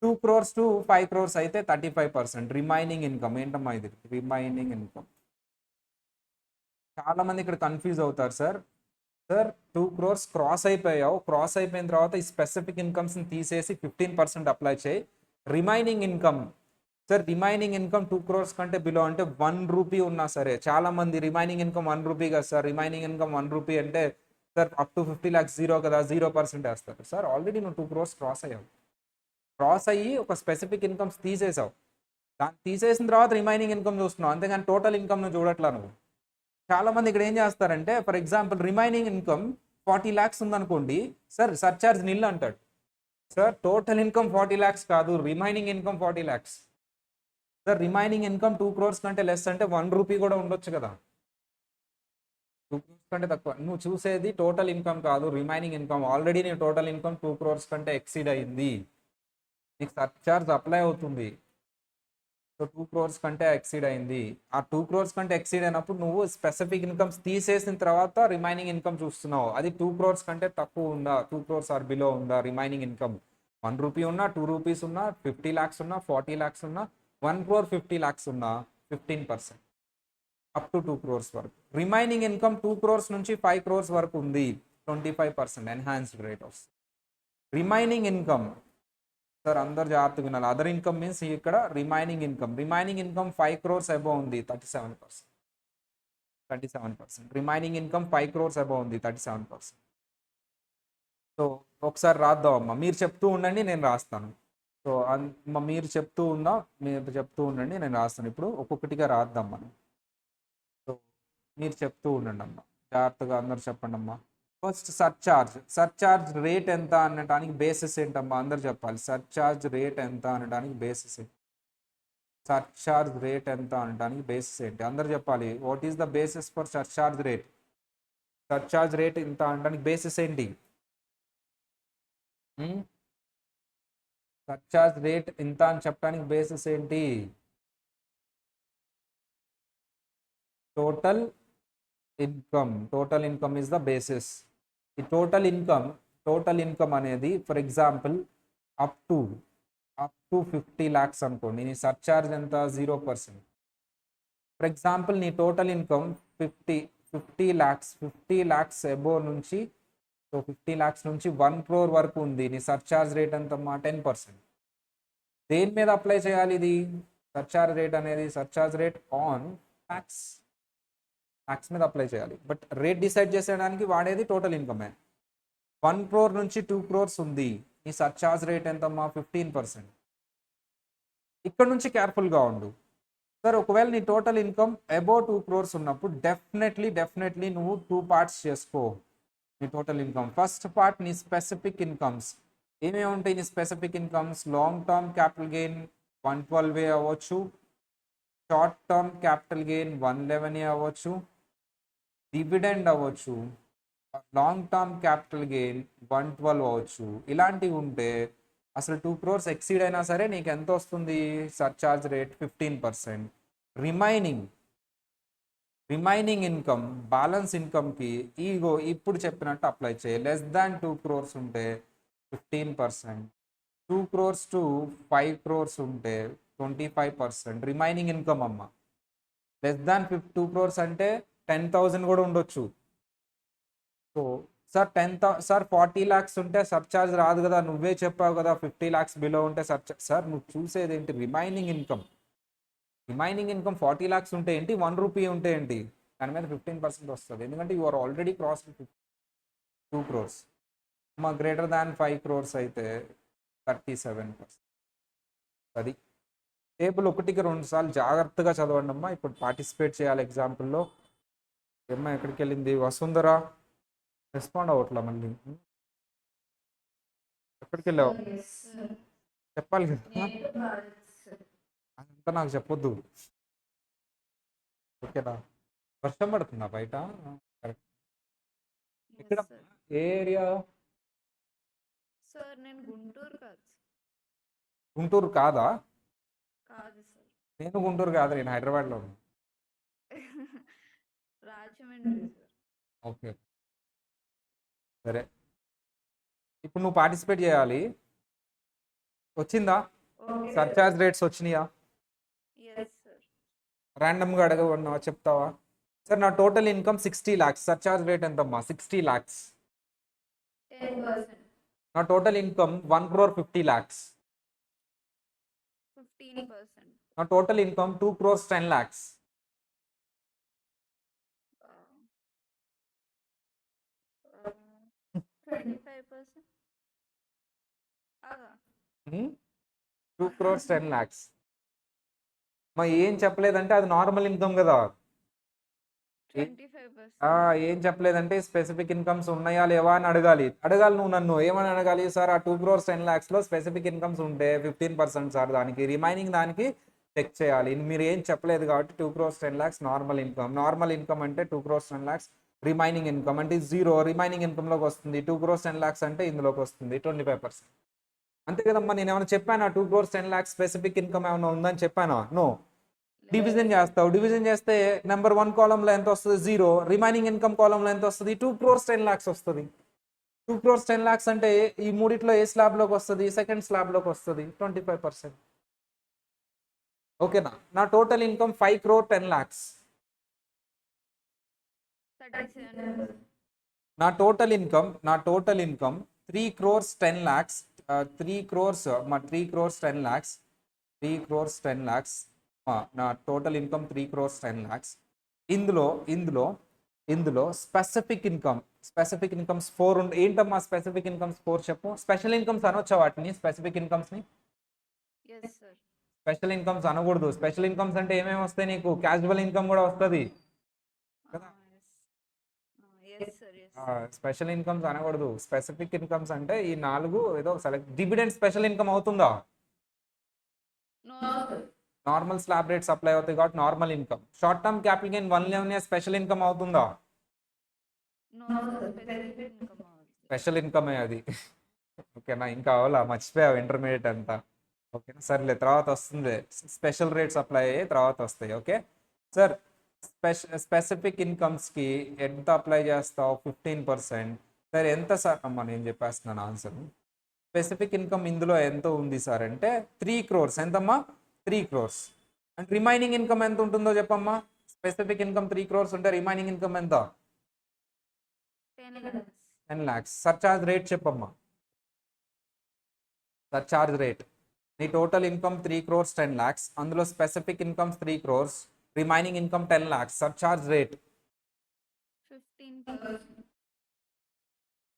2 crores to 5 crores అయితే 35%. రిమైనింగ్ ఇన్కమ్ ఏంటమ్మా ఇది? Remaining income. చాలా మంది ఇక్కడ కన్ఫ్యూజ్ అవుతారు సార్. 2 crores క్రాస్ అయిపోయిన తర్వాత ఈ స్పెసిఫిక్ ఇన్కమ్స్ని తీసేసి 15% అప్లై చేయి. రిమైనింగ్ ఇన్కమ్ సార్, 2 crores కంటే బిలో అంటే 1 rupee ఉన్నా సరే. చాలా మంది రిమైనింగ్ ఇన్కమ్ 1 rupee కదా సార్, రిమైనింగ్ ఇన్కమ్ 1 rupee అంటే sir up to 50 lakhs zero కదా, 0% వేస్తారు సార్. ఆల్రెడీ నువ్వు 2 crores క్రాస్ అయ్యి ఒక స్పెసిఫిక్ ఇన్కమ్స్ తీసేసావు. దాన్ని తీసేసిన తర్వాత రిమైనింగ్ ఇన్కమ్ చూస్తున్నావు, అంతేగాని టోటల్ ఇన్కమ్ నువ్వు చూడట్లా నువ్వు. చాలా మంది ఇక్కడ ఏం చేస్తారంటే, for example remaining income 40 lakhs ఉందనుకోండి సార్, సర్చార్జ్ నిల్ అంటాడు సార్. టోటల్ ఇన్కమ్ 40 lakhs కాదు, remaining income 40 lakhs sir. Remaining income 2 crores కంటే లెస్ అంటే 1 rupee కూడా ఉండొచ్చు కదా. 2 crores కంటే తక్కువ. నువ్వు చూసేది టోటల్ ఇన్కమ్ కాదు, రిమైనింగ్ ఇన్కమ్. ఆల్రెడీ నీ టోటల్ ఇన్కమ్ 2 crores కంటే ఎక్సీడ్ అయింది, నీకు సర్చార్జ్ అప్లై అవుతుంది. సో 2 crores కంటే ఎక్సీడ్ అయింది. ఆ 2 crores కంటే ఎక్సీడ్ అయినప్పుడు నువ్వు స్పెసిఫిక్ ఇన్కమ్స్ తీసేసిన తర్వాత రిమైనింగ్ ఇన్కమ్ చూస్తున్నావు. అది 2 crores కంటే తక్కువ ఉందా, 2 crores ఆర్ బిలో ఉందా రిమైనింగ్ ఇన్కమ్? 1 rupee ఉన్నా, 2 rupees ఉన్నా, 50 lakhs ఉన్నా, 40 lakhs ఉన్నా, 1 crore 50 lakhs ఉన్నా, 15%, అప్ టు 2 crores వరకు. రిమైనింగ్ ఇన్కమ్ 2 crores నుంచి 5 crores వరకు ఉంది, 25% ఎన్హాన్స్డ్ రేట్ వస్తుంది. రిమైనింగ్ ఇన్కమ్, సార్ అందరు జాగ్రత్తగా వినాలి, అదర్ ఇన్కమ్ మీన్స్ ఇక్కడ రిమైనింగ్ ఇన్కమ్ 5 crores అబౌవ్ ఉంది, 37%. రిమైనింగ్ ఇన్కమ్ 5 crores అబౌవ్ ఉంది, 37%. సో ఒకసారి రాద్దాం అమ్మా, మీరు చెప్తూ ఉండండి నేను రాస్తాను. సో మీరు చెప్తూ ఉండండి నేను రాస్తాను. ఇప్పుడు ఒక్కొక్కటిగా రాద్దాం మనం. సో మీరు చెప్తూ ఉండండి అమ్మా, జాగ్రత్తగా అందరు చెప్పండి అమ్మా. ఫస్ట్ సర్చార్జ్ రేట్ ఎంత అనడానికి బేసిస్ ఏంటమ్మా, అందరు చెప్పాలి. సర్చార్జ్ రేట్ ఎంత అనడానికి బేసిస్ ఏంటి? సర్చార్జ్ రేట్ ఎంత అనడానికి బేసిస్ ఏంటి? అందరు చెప్పాలి. What is the basis for surcharge rate? Surcharge rate ఎంత అనడానికి బేసిస్ ఏంటి? సర్చార్జ్ రేట్ ఎంత అని చెప్పడానికి బేసిస్ ఏంటి? Total income is the basis. ఈ టోటల్ ఇన్కమ్ అనేది for example up to 50 lakhs అనుకోండి, నీ సర్చార్జ్ ఎంత? 0%. ఫర్ ఎగ్జాంపుల్ నీ టోటల్ ఇన్కమ్ 50 lakhs అబోవ్ నుంచి, సో 50 lakhs నుంచి 1 crore వరకు ఉంది, నీ సర్చార్జ్ రేట్ ఎంతమ్మా? 10%. దేని మీద అప్లై చేయాలి ఇది? సర్చార్జ్ రేట్ ఆన్ ట్యాక్స్ మీద అప్లై చేయాలి. బట్ రేట్ డిసైడ్ చేసేయడానికి వాడేది టోటల్ ఇన్కమే. 1 crore నుంచి 2 crores ఉంది, ఈ సర్చార్జ్ రేట్ ఎంతమ్మా? 15%. ఇక్కడ నుంచి కేర్ఫుల్గా ఉండు సార్. ఒకవేళ నీ టోటల్ ఇన్కమ్ అబౌవ్ 2 crores ఉన్నప్పుడు డెఫినెట్లీ నువ్వు 2 parts చేసుకో నీ టోటల్ ఇన్కమ్. ఫస్ట్ పార్ట్ నీ స్పెసిఫిక్ ఇన్కమ్స్. ఏమేమి ఉంటాయి నీ specific incomes? Long term capital gain 112 అవ్వచ్చు, షార్ట్ టర్మ్ క్యాపిటల్ గెయిన్ 111 అవ్వచ్చు, డివిడెండ్ అవ్వచ్చు, లాంగ్ టర్మ్ క్యాపిటల్ గెయిన్ 112 అవ్వచ్చు. ఇలాంటివి ఉంటే అసలు 2 crores ఎక్సీడ్ అయినా సరే నీకు ఎంత వస్తుంది? Surcharge rate 15%. Remaining income, balance ఇన్కమ్కి ఇప్పుడు చెప్పినట్టు అప్లై చేయి. లెస్ దాన్ 2 crores ఉంటే 15%, 2 crores టు 5 crores ఉంటే 25%. రిమైనింగ్ ఇన్కమ్ అమ్మ. లెస్ దాన్ 2 crores అంటే 10,000 కూడా ఉండొచ్చు. సో సార్ 40 lakhs ఉంటే సర్చార్జ్ రాదు కదా, నువ్వే చెప్పావు కదా 50 lakhs బిలో ఉంటే సర్చార్జ్. సార్ నువ్వు చూసేది ఏంటి? రిమైనింగ్ ఇన్కమ్ 40 lakhs ఉంటే ఏంటి, 1 rupee ఉంటే ఏంటి, దాని మీద 15% వస్తుంది. ఎందుకంటే you are already cross 2 crores. మా గ్రేటర్ దాన్ 5 crores అయితే 37%. అది టేబుల్ 1కి 2 సార్లు జాగ్రత్తగా చదవండి అమ్మా. ఇప్పుడు పార్టిసిపేట్ చేయాలి ఎగ్జాంపుల్లో. అమ్మా ఎక్కడికి వెళ్ళింది? వసుంధరా రెస్పాండ్ అవ్వట్లా మళ్ళీ. ఎక్కడికి వెళ్ళావు? చెప్పాలి కదా, అదంతా నాకు చెప్పొద్దు ఓకేనా? వర్షం పడుతుందా బయట? కరెక్ట్. ఇక్కడ ఏ ఏరియా? సార్ నేను గుంటూరు కాదు. గుంటూరు కాదా? కాదు సార్. నేను గుంటూరు కాదు, నేను హైదరాబాద్లో ఉన్నాను. రాజమండ్రి సార్. ఓకే సరే. ఇప్పుడు నువ్వు పార్టిసిపేట్ చేయాలి. వచ్చిందా? సర్చార్జ్ రేట్స్ వచ్చినాయా? Yes sir. ర్యాండమ్గా అడగవన్నావా? చెప్తావా? సార్ నా total income 60 lakhs, surcharge rate ఎంతమ్మా? 60 lakhs. 10%. నా టోటల్ ఇన్కమ్ 1 crore 50 lakhs. 15%. నా total income 2 crores 10 lakhs. 25%. 2 crores 10 lakhs. మా ఏం చెప్పలేదంటే అది నార్మల్ ఇన్కమ్ కదా. 25%. ఏం చెప్పలేదంటే స్పెసిఫిక్ ఇన్కమ్స్ ఉన్నాయా లేవా అని అడగాలి నువ్వు నన్ను. ఏమని అడగాలి? సార్ ఆ 2 crores 10 lakhsలో స్పెసిఫిక్ ఇన్కమ్స్ ఉంటే 15% సార్, దానికి రిమైనింగ్ దానికి చెక్ చేయాలి. మీరు ఏం చెప్పలేదు కాబట్టి 2 crores 10 lakhs నార్మల్ ఇన్కమ్ అంటే 2 crores 10 lakhs. రిమైనింగ్ ఇన్కమ్ అంటే 0, రిమైనింగ్ ఇన్కమ్లోకి వస్తుంది. 2 crores 10 lakhs అంటే ఇందులోకి వస్తుంది 25%. అంతే కదమ్మా. నేను ఏమైనా చెప్పానా 2 crores 10 lakhs స్పెసిఫిక్ ఇన్కమ్ ఏమైనా ఉందని చెప్పానా? నో. డివిజన్ చేస్తావు, డివిజన్ చేస్తే నెంబర్ 1 కాలంలో ఎంత వస్తుంది? 0. రిమైనింగ్ ఇన్కమ్ కాలంలో ఎంత వస్తుంది? 2 crores 10 lakhs వస్తుంది. 2 crores 10 lakhs అంటే ఈ మూడిట్లో ఏ స్లాబ్లోకి వస్తుంది? సెకండ్ స్లాబ్లోకి వస్తుంది, 25%. ఓకేనా? నా టోటల్ ఇన్కమ్ 5 crore 10 lakhs. 37%. నా total income 3 crores 10 lakhs. 3 crores 10 lakhs. 3 crores 10 lakhs. నా టోటల్ ఇన్కమ్ 3 crores 10 lakhs. ఇందులో స్పెసిఫిక్ ఇన్కమ్స్ 4 ఉండే. ఏంటమ్మా స్పెసిఫిక్ ఇన్కమ్స్ 4 చెప్పు. స్పెషల్ ఇన్కమ్స్ అనొచ్చా వాటిని? స్పెసిఫిక్ ఇన్కమ్స్ని Yes, sir. స్పెషల్ ఇన్కమ్స్ అనకూడదు. స్పెషల్ ఇన్కమ్స్ అంటే ఏమేమి వస్తాయి నీకు? క్యాజువల్ ఇన్కమ్ కూడా వస్తుంది కదా. Yes, sir. Yes. Special incomes అనకూడదు. స్పెసిఫిక్ ఇన్కమ్స్ అంటే ఈ 4 ఏదో సెలెక్ట్. డివిడెండ్ స్పెషల్ ఇన్కమ్ అవుతుందా? No, sir. Normal slab rates apply అవుతాయి కాబట్టి normal income. Short term capital gain 111 special income అవుతుందా? No, sir. Specific income అవుతుంది. స్పెషల్ ఇన్కమే అది. ఓకేనా? ఇంకా అవలా మర్చిపోయావు ఇంటర్మీడియట్ అంతా. ఓకేనా? సర్లే, తర్వాత వస్తుంది. స్పెషల్ రేట్స్ అప్లై అయ్యి తర్వాత వస్తాయి. Okay sir. స్పెసిఫిక్ ఇన్కమ్స్కి ఎంత అప్లై చేస్తావు? 15%. సరే ఎంత సార్? అమ్మ నేను చెప్పేస్తున్నాను ఆన్సర్. స్పెసిఫిక్ ఇన్కమ్ ఇందులో ఎంత ఉంది సార్ అంటే 3 crores. ఎంతమ్మా? 3 crores. అండ్ రిమైనింగ్ ఇన్కమ్ ఎంత ఉంటుందో చెప్పమ్మా. స్పెసిఫిక్ ఇన్కమ్ 3 crores ఉంటే రిమైనింగ్ ఇన్కమ్ ఎంత? 10 lakhs. 10 lakhs. సర్చార్జ్ రేట్ చెప్పమ్మా. Surcharge rate. నీ టోటల్ ఇన్కమ్ 3 crores 10 lakhs. అందులో specific incomes 3 crores, remaining income 10 lakhs. Surcharge rate 15%.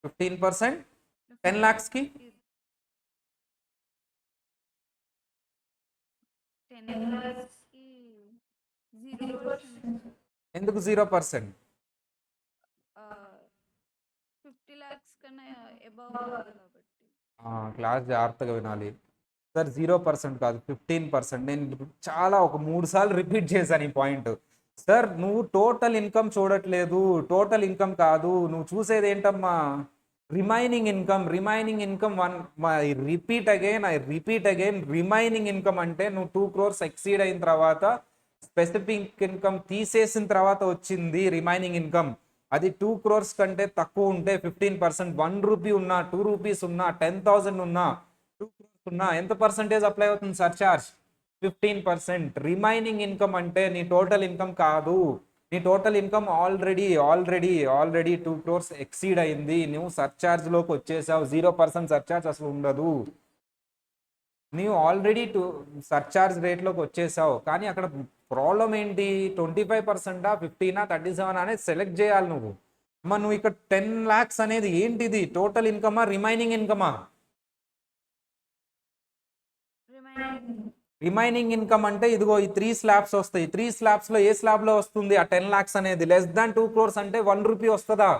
15%. 10 lakhsకి 10 lakhs కి 0%. ఎందుకు 0%? 50 lakhs కన్నా above కావాలి కాబట్టి. క్లాస్ జాగ్రత్తగా వినాలి సార్. 0% కాదు, 15%. నేను చాలా ఒక 3 సార్లు రిపీట్ చేశాను ఈ పాయింట్. సార్ నువ్వు టోటల్ ఇన్కమ్ చూడట్లేదు. టోటల్ ఇన్కమ్ కాదు, నువ్వు చూసేది ఏంటమ్మా? Remaining income. Repeat again. Remaining income అంటే నువ్వు 2 crores ఎక్సీడ్ అయిన తర్వాత స్పెసిఫిక్ ఇన్కమ్ తీసేసిన తర్వాత వచ్చింది రిమైనింగ్ ఇన్కమ్. అది 2 crores కంటే తక్కువ ఉంటే 15%. 1 రూపీ ఉన్నా, 2 rupees ఉన్నా, 10,000 ఉన్నా, 2 crores ఉన్నా ఎంత పర్సంటేజ్ అప్లై అవుతుంది? సర్చార్జ్ 15%. రిమైనింగ్ ఇన్కమ్ అంటే నీ టోటల్ ఇన్కమ్ కాదు. నీ total income already 2 crores exceed అయింది. నువ్వు సర్చార్జ్లోకి వచ్చేసావు. 0% సర్చార్జ్ అసలు ఉండదు. నీవు ఆల్రెడీ సర్చార్జ్ రేట్లోకి వచ్చేసావు. కానీ అక్కడ ప్రాబ్లం ఏంటి? 25%, 15, 37 అనేది సెలెక్ట్ చేయాలి నువ్వు. అమ్మా నువ్వు ఇక్కడ 10 lakhs అనేది ఏంటిది? టోటల్ ఇన్కమా, రిమైనింగ్ ఇన్కమా? రిమైనింగ్ ఇన్కమ్ అంటే ఇదిగో ఈ 3 slabs వస్తాయి. 3 slabsలో ఏ స్లాబ్లో వస్తుంది ఆ 10 lakhs అనేది? లెస్ దాన్ 2 crores అంటే 1 రూపీ వస్తుందా?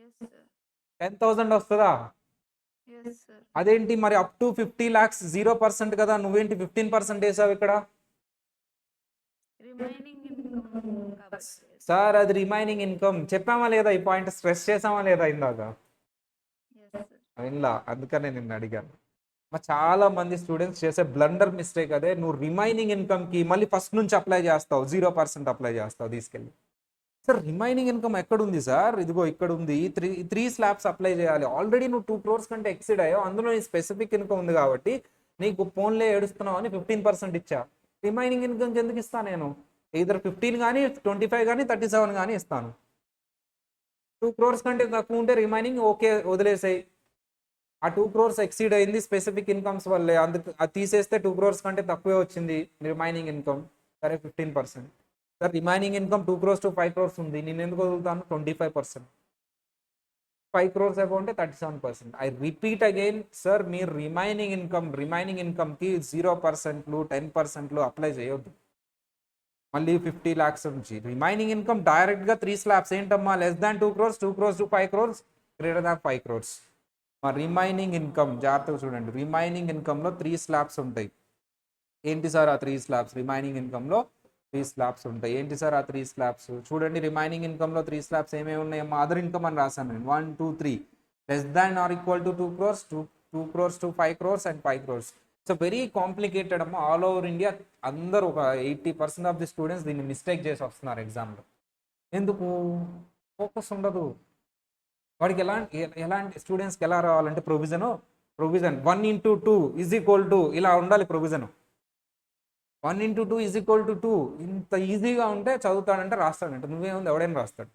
Yes, sir. 10,000 వస్తుందా? Yes, sir. అదేంటి మరి అప్ టు 50 lakhs 0% కదా, నువ్వేంటి 15% వేసావు ఇక్కడ? Remaining income కాబట్టి. సార్ అది రిమైనింగ్ ఇన్కమ్. చెప్పామా లేదా? ఈ పాయింట్ స్ట్రెస్ చేసామా లేదా ఇందాక? Yes, sir. వినలా, అందుకనే నిన్ను అడిగాను. చాలా మంది స్టూడెంట్స్ చేసే బ్లండర్ మిస్టేక్ అదే. నువ్వు రిమైనింగ్ ఇన్కమ్కి మళ్ళీ ఫస్ట్ నుంచి అప్లై చేస్తావు, 0% అప్లై చేస్తావు తీసుకెళ్ళి. సార్ రిమైనింగ్ ఇన్కమ్ ఎక్కడుంది సార్? ఇదిగో ఇక్కడ ఉంది. 3 slabs అప్లై చేయాలి. ఆల్రెడీ నువ్వు 2 crores కంటే ఎక్సీడ్ అయ్యావు. అందులో నీ స్పెసిఫిక్ ఇన్కమ్ ఉంది కాబట్టి నీకు ఫోన్లే ఏడుస్తున్నావు అని 15% ఇచ్చా. రిమైనింగ్ ఇన్కమ్ ఎందుకు ఇస్తాను నేను? ఇద్దరు 15 కానీ 25 కానీ 37 కానీ ఇస్తాను. 2 crores కంటే తక్కువ ఉంటే రిమైనింగ్ ఓకే వదిలేసాయి. ఆ 2 crores ఎక్సీడ్ అయింది స్పెసిఫిక్ ఇన్కమ్స్ వల్లే. అందుకు అది తీసేస్తే 2 crores కంటే తక్కువే వచ్చింది రిమైనింగ్ ఇన్కమ్. సరే 15%. Sir remaining income 2 crores to 5 crores ఉంది. నేను ఎందుకు వదులుతాను? 25%. 5 crores అబౌవ్ ఉంటే 37%. ఐ రిపీట్ అగైన్ సార్, మీరు రిమైనింగ్ ఇన్కమ్కి 0%, 10% అప్లై చేయొద్దు. మళ్ళీ 50 lakhs నుంచి రిమైనింగ్ ఇన్కమ్ డైరెక్ట్గా 3 slabs. ఏంటమ్మా? Less than 2 crores, 2 crores to 5 crores, greater than 5 crores. మా రిమైనింగ్ ఇన్కమ్ జాగ్రత్తగా చూడండి. రిమైనింగ్ ఇన్కమ్లో 3 slabs ఉంటాయి. ఏంటి సార్ ఆ 3 slabs? రిమైనింగ్ ఇన్కమ్లో 3 slabs ఉంటాయి. ఏంటి సార్ ఆ 3 slabs? చూడండి, రిమైనింగ్ ఇన్కమ్లో 3 slabs ఏమేమి ఉన్నాయమ్మా? అదర్ ఇన్కమ్ అని రాశాను నేను. 1, 2, 3. Less than or equal to 2 crores, 2 crores to 5 crores and 5 crores. So very complicated అమ్మా. ఆల్ ఓవర్ ఇండియా అందరూ ఒక 80% ఆఫ్ ది స్టూడెంట్స్ దీన్ని మిస్టేక్ చేసి వస్తున్నారు ఎగ్జామ్లో. ఎందుకు? ఫోకస్ ఉండదు వాడికి. ఎలాంటి స్టూడెంట్స్కి ఎలా రావాలంటే ప్రొవిజన్ 1 into 2 = 2 ఇలా ఉండాలి provision. 1 into 2 is equal to 2. ఇంత ఈజీగా ఉంటే చదువుతాడంటే రాస్తాడంటే నువ్వేముంది ఎవడైనా రాస్తాడు,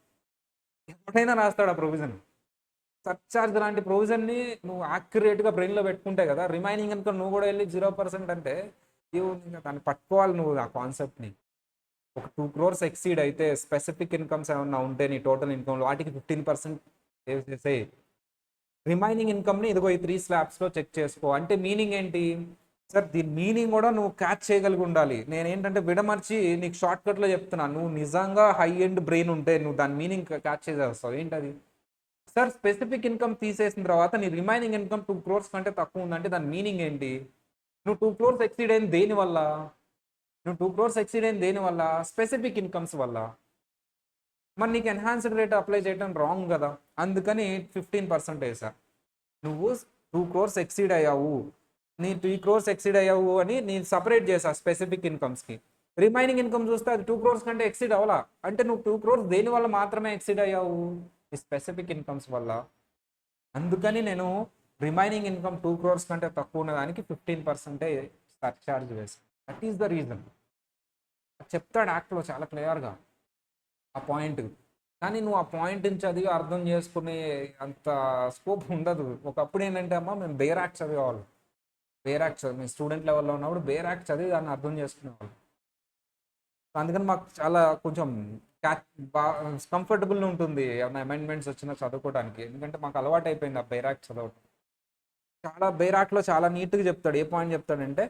ఎవడైనా రాస్తాడు ఆ ప్రొవిజన్. సర్చార్జ్ లాంటి ప్రొవిజన్ని నువ్వు యాక్యురేట్గా బ్రెయిన్లో పెట్టుకుంటే కదా, రిమైనింగ్ అనుకో నువ్వు కూడా వెళ్ళి 0% అంటే ఇంకా దాన్ని పట్టుకోవాలి నువ్వు ఆ కాన్సెప్ట్ని. ఒక 2 crores ఎక్సీడ్ అయితే స్పెసిఫిక్ ఇన్కమ్స్ ఏమన్నా ఉంటే నీ టోటల్ ఇన్కమ్లో వాటికి 15% సేవ్ చేసే, రిమైనింగ్ ఇన్కమ్ని ఇదిగో ఈ 3 స్లాబ్స్లో చెక్ చేసుకో. అంటే మీనింగ్ ఏంటి సార్, దీని మీనింగ్ కూడా నువ్వు క్యాచ్ చేయగలిగి ఉండాలి. నేనేంటంటే విడమర్చి నీకు షార్ట్ కట్లో చెప్తున్నా, నువ్వు నిజంగా హై ఎండ్ బ్రెయిన్ ఉంటే నువ్వు దాని మీనింగ్ క్యాచ్ చేసేస్తావు. ఏంటది సార్, స్పెసిఫిక్ ఇన్కమ్ తీసేసిన తర్వాత నీ రిమైనింగ్ ఇన్కమ్ 2 crores కంటే తక్కువ ఉందంటే దాని మీనింగ్ ఏంటి? నువ్వు 2 crores ఎక్సీడ్ అయింది దేనివల్ల? నువ్వు 2 crores ఎక్సీడ్ అయింది దేనివల్ల? స్పెసిఫిక్ ఇన్కమ్స్ వల్ల. మరి నీకు ఎన్హాన్స్డ్ రేట్ అప్లై చేయడం రాంగ్ కదా, అందుకని 15% వేసా. నువ్వు 2 crores ఎక్సీడ్ అయ్యావు, నీ 3 crores ఎక్సీడ్ అయ్యావు అని నేను సపరేట్ చేసా స్పెసిఫిక్ ఇన్కమ్స్కి. రిమైనింగ్ ఇన్కమ్ చూస్తే అది 2 crores కంటే ఎక్సీడ్ అవ్వాలా. అంటే నువ్వు 2 crores దేని వల్ల మాత్రమే ఎక్సీడ్ అయ్యావు? ఈ స్పెసిఫిక్ ఇన్కమ్స్ వల్ల. అందుకని నేను రిమైనింగ్ ఇన్కమ్ 2 crores కంటే తక్కువ ఉన్నదానికి 15% సర్చార్జ్ వేసాను. That is the reason. చెప్తాడు యాక్ట్లో చాలా క్లియర్గా ఆ పాయింట్. కానీ నువ్వు ఆ పాయింట్ని చదివి అర్థం చేసుకునే అంత స్కోప్ ఉండదు. ఒకప్పుడు ఏంటంటే అమ్మ మేము బేర్ యాక్ట్ చదివేవాళ్ళు, బేర్ యాక్ట్ చదివి మేము స్టూడెంట్ లెవెల్లో ఉన్నప్పుడు బేర్ యాక్ట్ చదివి దాన్ని అర్థం చేసుకునేవాళ్ళు. అందుకని మాకు చాలా కొంచెం కంఫర్టబుల్ ఉంటుంది ఏమైనా అమెండ్మెంట్స్ వచ్చినా చదువుకోవడానికి, ఎందుకంటే మాకు అలవాటు అయిపోయింది ఆ బేర్ యాక్ట్ చదవడం. చాలా బేర్ యాక్ట్లో చాలా నీట్గా చెప్తాడు. ఏ పాయింట్ చెప్తాడంటే,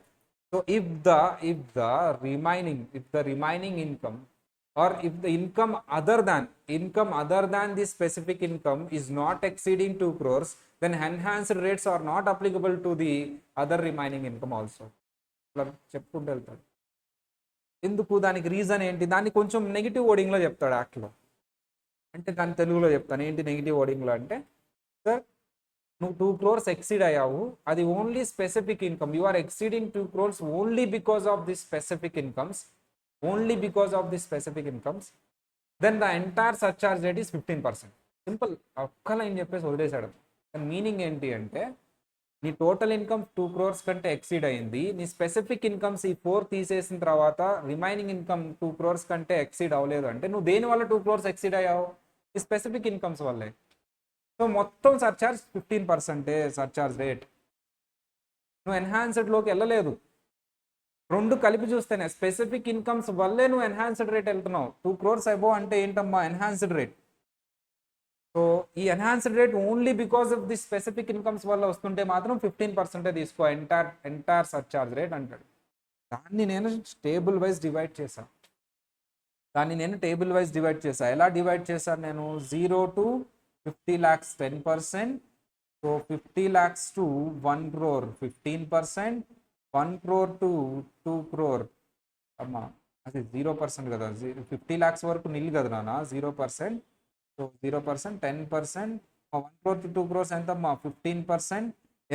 so if the remaining income or if the income other than the specific income is not exceeding 2 crores, then enhanced rates are not applicable to the other remaining income also. ఇలా చెప్పుకుంటూ వెళ్తాడు. ఎందుకు, దానికి reason ఏంటి, దాన్ని కొంచెం negative వర్డింగ్లో చెప్తాడు యాక్ట్లో. అంటే దాని తెలుగులో చెప్తాను ఏంటి నెగిటివ్ వర్డింగ్లో అంటే, సార్ నువ్వు 2 crores ఎక్సీడ్ అయ్యావు, అది only specific income, you are exceeding 2 crores only because of the specific incomes, then the entire surcharge rate is 15%. Simple, ఒక్క లైన్ చెప్పేసి వదిలేశాడు. మీనింగ్ ఏంటి అంటే, నీ టోటల్ ఇన్కమ్ 2 crores కంటే ఎక్సీడ్ అయింది, నీ స్పెసిఫిక్ ఇన్కమ్స్ ఈ 4 తీసేసిన తర్వాత రిమైనింగ్ ఇన్కమ్ 2 crores కంటే ఎక్సీడ్ అవ్వలేదు అంటే నువ్వు దేని వల్ల 2 crores ఎక్సీడ్ అయ్యావు? ఈ స్పెసిఫిక్ ఇన్కమ్స్ వల్లే. సో మొత్తం సర్చార్జ్ 15% సర్చార్జ్ రేట్. నువ్వు ఎన్హాన్స్డ్లోకి వెళ్ళలేదు. రెండు కలిపి చూస్తేనే స్పెసిఫిక్ ఇన్కమ్స్ వల్లే నువ్వు ఎన్హాన్స్డ్ రేట్ వెళ్తున్నావు. 2 crores అబోవ్ అంటే ఏంటమ్మా? Enhanced rate. సో ఈ enhanced rate only because of the specific incomes వల్ల వస్తుంటే మాత్రం 15% తీసుకో ఎంటైర్ సర్చార్జ్ రేట్ అంటాడు. దాన్ని నేను టేబుల్ వైజ్ డివైడ్ చేశాను. ఎలా డివైడ్ చేశాను నేను? 0 to 50 lakhs 10%, so 50 lakhs to 1 crore 15%, 1 crore to 2 crore అమ్మా అది 0% కదా, 50 lakhs వరకు నిల్ కదా నాన్న, 0%. సో 0%, 10%, 1 crore to 2 crores ఎంతమ్మా? 15%.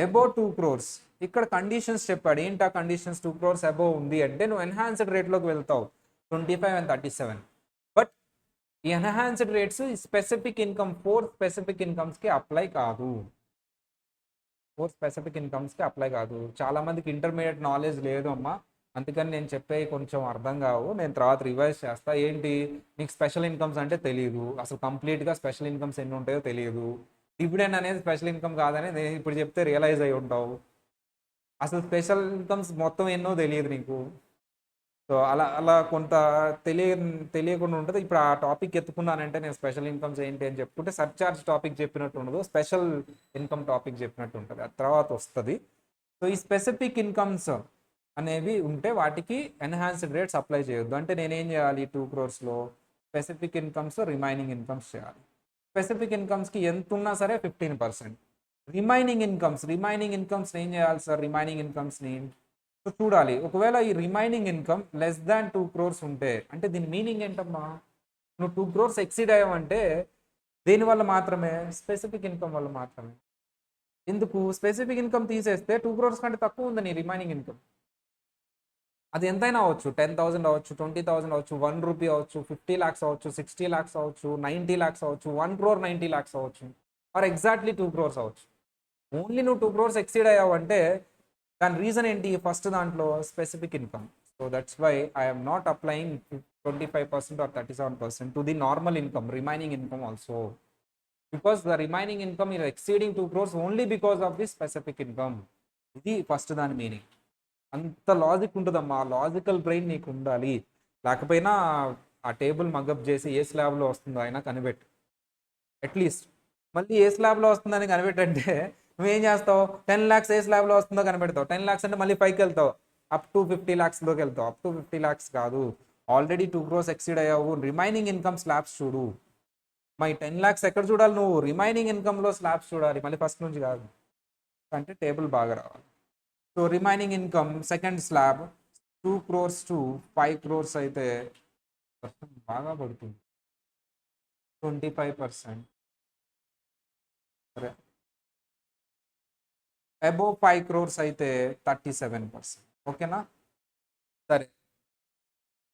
అబోవ్ 2 crores ఇక్కడ కండిషన్స్ చెప్పాడు. ఏంటి ఆ కండిషన్స్? 2 crores అబోవ్ ఉంది అంటే నువ్వు ఎన్హాన్స్డ్ రేట్లోకి వెళ్తావు, 25 and 37. బట్ ఈ enhanced rates specific income 4 specific ఇన్కమ్స్కి అప్లై కాదు. చాలా మందికి ఇంటర్మీడియట్ నాలెడ్జ్ లేదు అమ్మా, అందుకని నేను చెప్పే కొంచెం అర్థం కావు, నేను తర్వాత రివైజ్ చేస్తా. ఏంటి, నీకు స్పెషల్ ఇన్కమ్స్ అంటే తెలియదు, అసలు కంప్లీట్గా స్పెషల్ ఇన్కమ్స్ ఎన్ని ఉంటాయో తెలియదు. డివిడెండ్ అనేది స్పెషల్ ఇన్కమ్ కాదని నేను ఇప్పుడు చెప్తే రియలైజ్ అయి ఉంటావు. అసలు ఇన్కమ్స్ మొత్తం ఎన్నో తెలియదు నీకు. సో అలా కొంత తెలియకుండా ఉంటుంది. ఇప్పుడు ఆ టాపిక్ ఎత్తుకున్నానంటే నేను స్పెషల్ ఇన్కమ్స్ ఏంటి అని చెప్పుకుంటే సర్చార్జ్ టాపిక్ చెప్పినట్టు ఉండదు, స్పెషల్ ఇన్కమ్ టాపిక్ చెప్పినట్టు ఉంటుంది, ఆ తర్వాత వస్తుంది. సో ఈ స్పెసిఫిక్ ఇన్కమ్స్ అనేవి ఉంటే వాటికి ఎన్హాన్స్డ్ రేట్స్ అప్లై చేయొద్దు. అంటే నేనేం చేయాలి? 2 crores specific incomes remaining incomes చేయాలి. స్పెసిఫిక్ ఇన్కమ్స్కి ఎంత ఉన్నా సరే 15%. రిమైనింగ్ ఇన్కమ్స్ ఏం చేయాలి సార్? రిమైనింగ్ ఇన్కమ్స్ని చూడాలి. ఒకవేళ ఈ remaining income less than 2 crores ఉంటే, అంటే దీని మీనింగ్ ఏంటమ్మా? నువ్వు 2 crores ఎక్సీడ్ అయ్యావంటే దేనివల్ల మాత్రమే? స్పెసిఫిక్ ఇన్కమ్ వల్ల మాత్రమే. ఎందుకు? స్పెసిఫిక్ ఇన్కమ్ తీసేస్తే 2 crores కంటే తక్కువ ఉంది నీ రిమైనింగ్ ఇన్కమ్. అది ఎంతైనా అవ్వచ్చు, 10,000 అవ్వచ్చు, 20,000 అవ్వచ్చు, 1 rupee అవ్వచ్చు, 50 lakhs అవ్వచ్చు, 60 lakhs అవ్వచ్చు, 90 lakhs అవ్వచ్చు, 1 crore 90 lakhs అవ్వచ్చు, ఆర్ ఎగ్జాక్ట్లీ 2 crores అవ్వచ్చు. ఓన్లీ నువ్వు 2 crores ఎక్సీడ్ అయ్యావు అంటే దాని రీజన్ ఏంటి? ఫస్ట్ దాంట్లో specific income So that's why I am not applying 25% or 37% to the normal income, remaining income also. Because the remaining income is exceeding 2 crores only because of the specific income. ఇది first దాని meaning. అంత logic ఉంటుందమ్మా, logical brain నీకు ఉండాలి. లేకపోయినా ఆ table mug up చేసి ఏ స్లాబ్లో వస్తుందో అయినా కనిపెట్టు అట్లీస్ట్. మళ్ళీ ఏ స్లాబ్లో వస్తుందని కనిపెట్టంటే నువ్వేం చేస్తావు, 10 lakhs ఏ స్లాబ్లో వస్తుందో కనిపెడతావు. 10 lakhs అంటే మళ్ళీ పైకి వెళ్తావు, అప్ టు 50 lakhsలోకి వెళ్తావు. అప్ టు 50 lakhs కాదు, ఆల్రెడీ 2 crores ఎక్సీడ్ అయ్యావు. రిమైనింగ్ ఇన్కమ్ స్లాబ్స్ చూడు. మై 10 lakhs ఎక్కడ చూడాలి నువ్వు, రిమైనింగ్ ఇన్కమ్లో స్లాబ్స్ చూడాలి, మళ్ళీ ఫస్ట్ నుంచి కాదు. అంటే టేబుల్ బాగా రావాలి. So remaining income second slab 2 crores to 5 crores అయితే బాగా పడుతుంది, 25%. సరే, అబోవ్ 5 crores అయితే 37%. ఓకేనా? సరే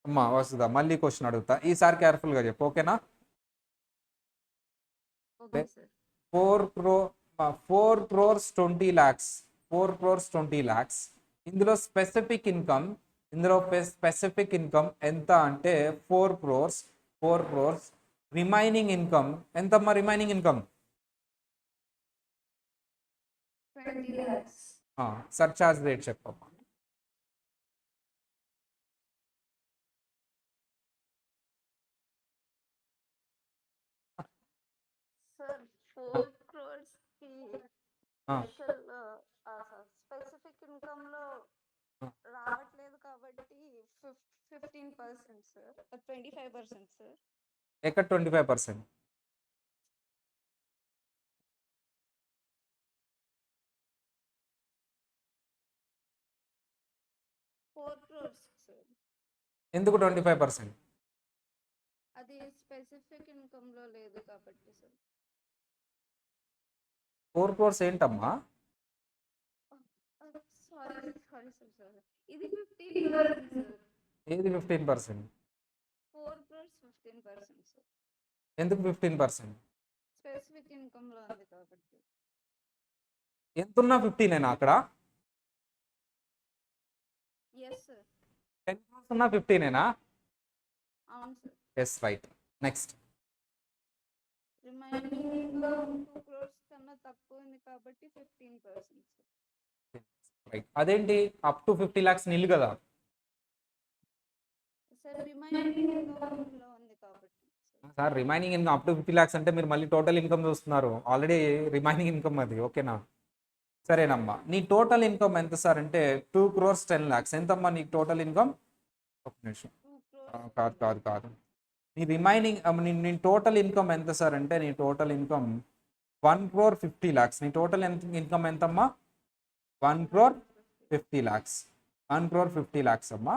అమ్మా వస్తుందా, మళ్ళీ క్వశ్చన్ అడుగుతా, ఈసారి కేర్ఫుల్గా చెప్పు. ఓకేనా? Okay sir. 4 crores 20 lakhs, 4 crores 20 lakhs. ఇందులో స్పెసిఫిక్ ఇన్కమ్ ఎంత అంటే 4 crores. రిమైనింగ్ ఇన్కమ్ ఎంతమ్మా? Remaining income 20 lakhs. Surcharge rate చెప్పమ్మా. సార్ 4 crores కి స్పెసిఫిక్ ఇన్కమ్ లో రావట్లేదు కాబట్టి 15% సార్, 25% సార్. ఎక్కడ 25%? 4 crores సార్. ఎందుకు 25%? అది స్పెసిఫిక్ ఇన్కమ్ లో లేదు కాబట్టి సార్. 4 crores ఏంటమ్మా? సారీ సార్, ఇది 15% సార్. ఏది 15%? 4 crores 15% సార్. ఎందుకు 15%? స్పెసిఫిక్ ఇన్కమ్ లో ఉంది కాబట్టి. ఎంతున్నా 15 అక్కడ? Yes sir. 10 crores ఉన్నా 15 అవును sir. Yes, right. Next. Remaining income 2 crores కన్నా తక్కువ ఉంది కాబట్టి 15% సార్. రైట్. అదేంటి అప్ టు 50 lakhs నిల్ కదా? సార్ రిమైనింగ్ ఇన్కమ్ లో ఉంది కాబట్టి sir remaining income up to 50 lakhs అంటే మీరు మళ్ళీ టోటల్ ఇన్కమ్ చూస్తున్నారు, ఆల్రెడీ రిమైనింగ్ ఇన్కమ్ అది. ఓకేనా? సరేనమ్మా, నీ టోటల్ ఇన్కమ్ ఎంత సార్ అంటే 2 crores 10 lakhs. ఎంతమ్మా నీ టోటల్ ఇన్కమ్? ఒక నిమిషం. 2 crores కాదు. నీ రిమైనింగ్ నీ టోటల్ ఇన్కమ్ ఎంత సార్ అంటే నీ టోటల్ ఇన్కమ్ 1 crore 50 lakhs. నీ టోటల్ ఇన్కమ్ ఎంతమ్మా? 1 crore 50 lakhs. 1 crore 50 lakhs అమ్మా.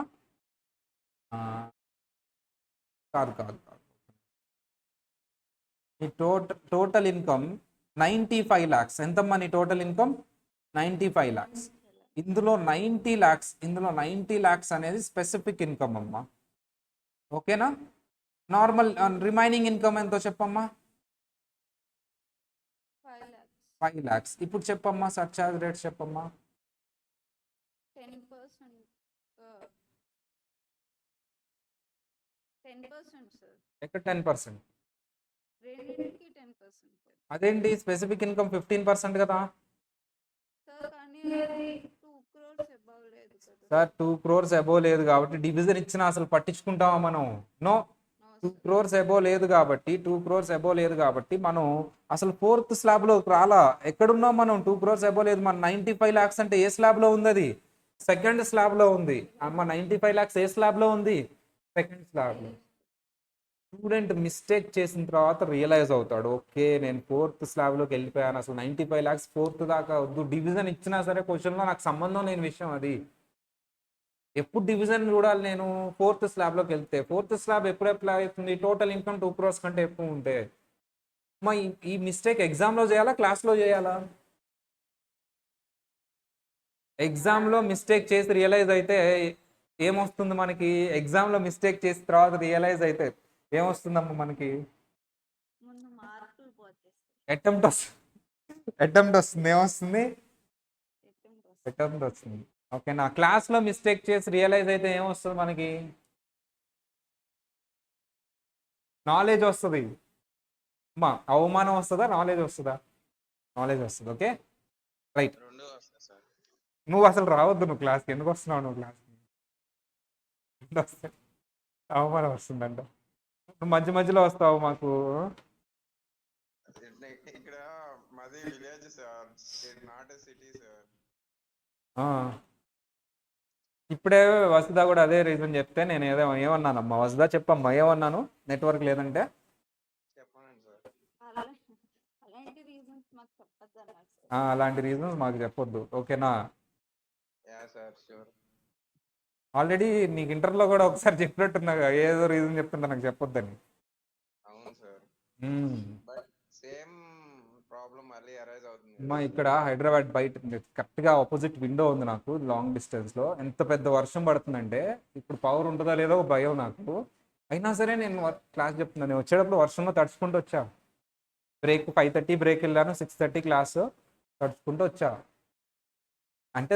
కాదు. నీ టోటల్ ఇన్కమ్ 95 lakhs. ఎంతమ్మా నీ టోటల్ ఇన్కమ్? 95 lakhs. ఇందులో 90 lakhs అనేది స్పెసిఫిక్ ఇన్కమ్ అమ్మా. ఓకేనా? నార్మల్ రిమైనింగ్ ఇన్కమ్ ఎంతో చెప్పమ్మా? 5 lakhs. 5 lakhs. ఇప్పుడు చెప్పమ్మా, సర్చార్జ్ రేట్ చెప్పమ్మా. 10%. 10% సార్. ఎక్కడ 10%? రెండింటికి 10% సార్. అదేంటి స్పెసిఫిక్ ఇన్కమ్ 15% కదా సార్ కానీ అది 2 crores above లేదు కదా సార్? 2 crores అబోవ్ లేదు కాబట్టి డివిజన్ ఇచ్చినా అసలు పట్టించుకుంటామా మనం? నో. 2 crores అబోవ్ లేదు కాబట్టి మనం అసలు 4th స్లాబ్లో రాలా. ఎక్కడున్నాం మనం? 2 crores అబోవ్ లేదు. మన 95 lakhs అంటే ఏ స్లాబ్లో ఉంది? అది సెకండ్ స్లాబ్లో ఉంది అమ్మ. 95 lakhs ఏ స్లాబ్లో ఉంది? సెకండ్ స్లాబ్లో. స్టూడెంట్ మిస్టేక్ చేసిన తర్వాత రియలైజ్ అవుతాడు, ఓకే నేను 4th స్లాబ్లోకి వెళ్ళిపోయాను, అసలు 95 lakhs 4th దాకా వద్దు. డివిజన్ ఇచ్చినా సరే క్వశ్చన్లో నాకు సంబంధం లేని విషయం అది. ఎప్పుడు డివిజన్ చూడాలి నేను? 4th స్లాబ్లోకి వెళ్తే. 4th స్లాబ్ ఎప్పుడు అప్లై అవుతుంది? టోటల్ ఇన్కమ్ 2 crores కంటే ఎక్కువ ఉంటే. మా ఈ మిస్టేక్ ఎగ్జామ్లో చేయాలా, క్లాస్లో చేయాలా? ఎగ్జామ్లో మిస్టేక్ చేసి రియలైజ్ అయితే ఏమొస్తుంది మనకి? ఎగ్జామ్లో మిస్టేక్ చేసిన తర్వాత రియలైజ్ అయితే ఏమొస్తుందమ్మా మనకి? ముందు మార్కులు పోతాయి సార్. అటెంప్ట్ వస్తుంది. ఏమొస్తుంది? Attempt వస్తుంది. అటెంప్ట్ వస్తుంది. ఓకే, నా క్లాస్లో మిస్టేక్ చేసి రియలైజ్ అయితే ఏమొస్తుంది మనకి? నాలెడ్జ్ వస్తుంది. అమ్మా, అవమానం వస్తుందా, నాలెడ్జ్ వస్తుందా? నాలెడ్జ్ వస్తుంది. Okay, right. రెండు వస్తాయి సార్. నువ్వు అసలు రావద్దు, నువ్వు క్లాస్కి ఎందుకు వస్తున్నావు? నువ్వు క్లాస్కి వస్తే అవమానం వస్తుందంట. నువ్వు మధ్య మధ్యలో వస్తావు మాకు. ఇక్కడ మాది village sir, not a city sir. ఆ. ఇప్పుడే వసుదా కూడా అదే రీజన్ చెప్తే నేను ఏమన్నానమ్మా? వసుదా చెప్పమ్మా, ఏమన్నాను? నెట్వర్క్ లేదంటే చెప్పనండి సార్. అలాంటి రీజన్స్ మాకు చెప్పొద్దు అన్నారు సార్. అలాంటి రీజన్స్ మాకు చెప్పొద్దు, ఓకేనా? Yeah sir, sure. ఆల్రెడీ నీకు ఇంటర్లో కూడా ఒకసారి చెప్పినట్టున్నా, ఏదో రీజన్ చెప్తుంటా నాకు చెప్పొద్దని. అవును sir, hmm. But same problem మళ్ళీ అరైజ్ అవుతుంది. అమ్మా, ఇక్కడ హైదరాబాద్ బయట కరెక్ట్గా ఆపోజిట్ విండో ఉంది నాకు, లాంగ్ డిస్టెన్స్లో. ఎంత పెద్ద వర్షం పడుతుందంటే ఇప్పుడు పవర్ ఉంటుందో లేదో ఒక భయం నాకు. అయినా సరే నేను క్లాస్ చెప్తున్నాను. నేను వచ్చేటప్పుడు వర్షంలో తడుచుకుంటూ వచ్చా. బ్రేక్ 5:30 బ్రేక్ వెళ్ళాను, 6:30 క్లాస్ తడుచుకుంటూ వచ్చా. అంటే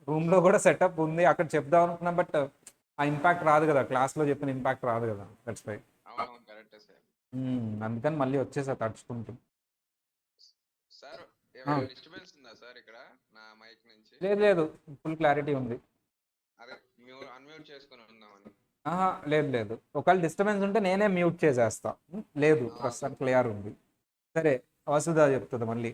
రూమ్లో కూడా సెటప్ ఉంది, అక్కడ చెప్దాం అనుకున్నా, బట్ ఆ ఇంపాక్ట్ రాదు కదా, క్లాస్లో చెప్పిన ఇంపాక్ట్ రాదు కదా. That's why. అవునవును, కరెక్టే సార్. అందుకని మళ్ళీ వచ్చేసా తడుచుకుంటూ. సార్, ఏమైనా డిస్టర్బెన్స్ ఉందా సార్ ఇక్కడ నా మైక్ నుంచి? లేదు, ఫుల్ క్లారిటీ ఉంది. అదే అన్మ్యూట్ చేసుకుని ఉందామని. లేదు. ఒకవేళ డిస్టర్బెన్స్ ఉంటే నేనే మ్యూట్ చేసేస్తా. లేదు, ప్రస్తుతం క్లియర్ ఉంది. సరే, వసుదా చెప్తుంది మళ్ళీ.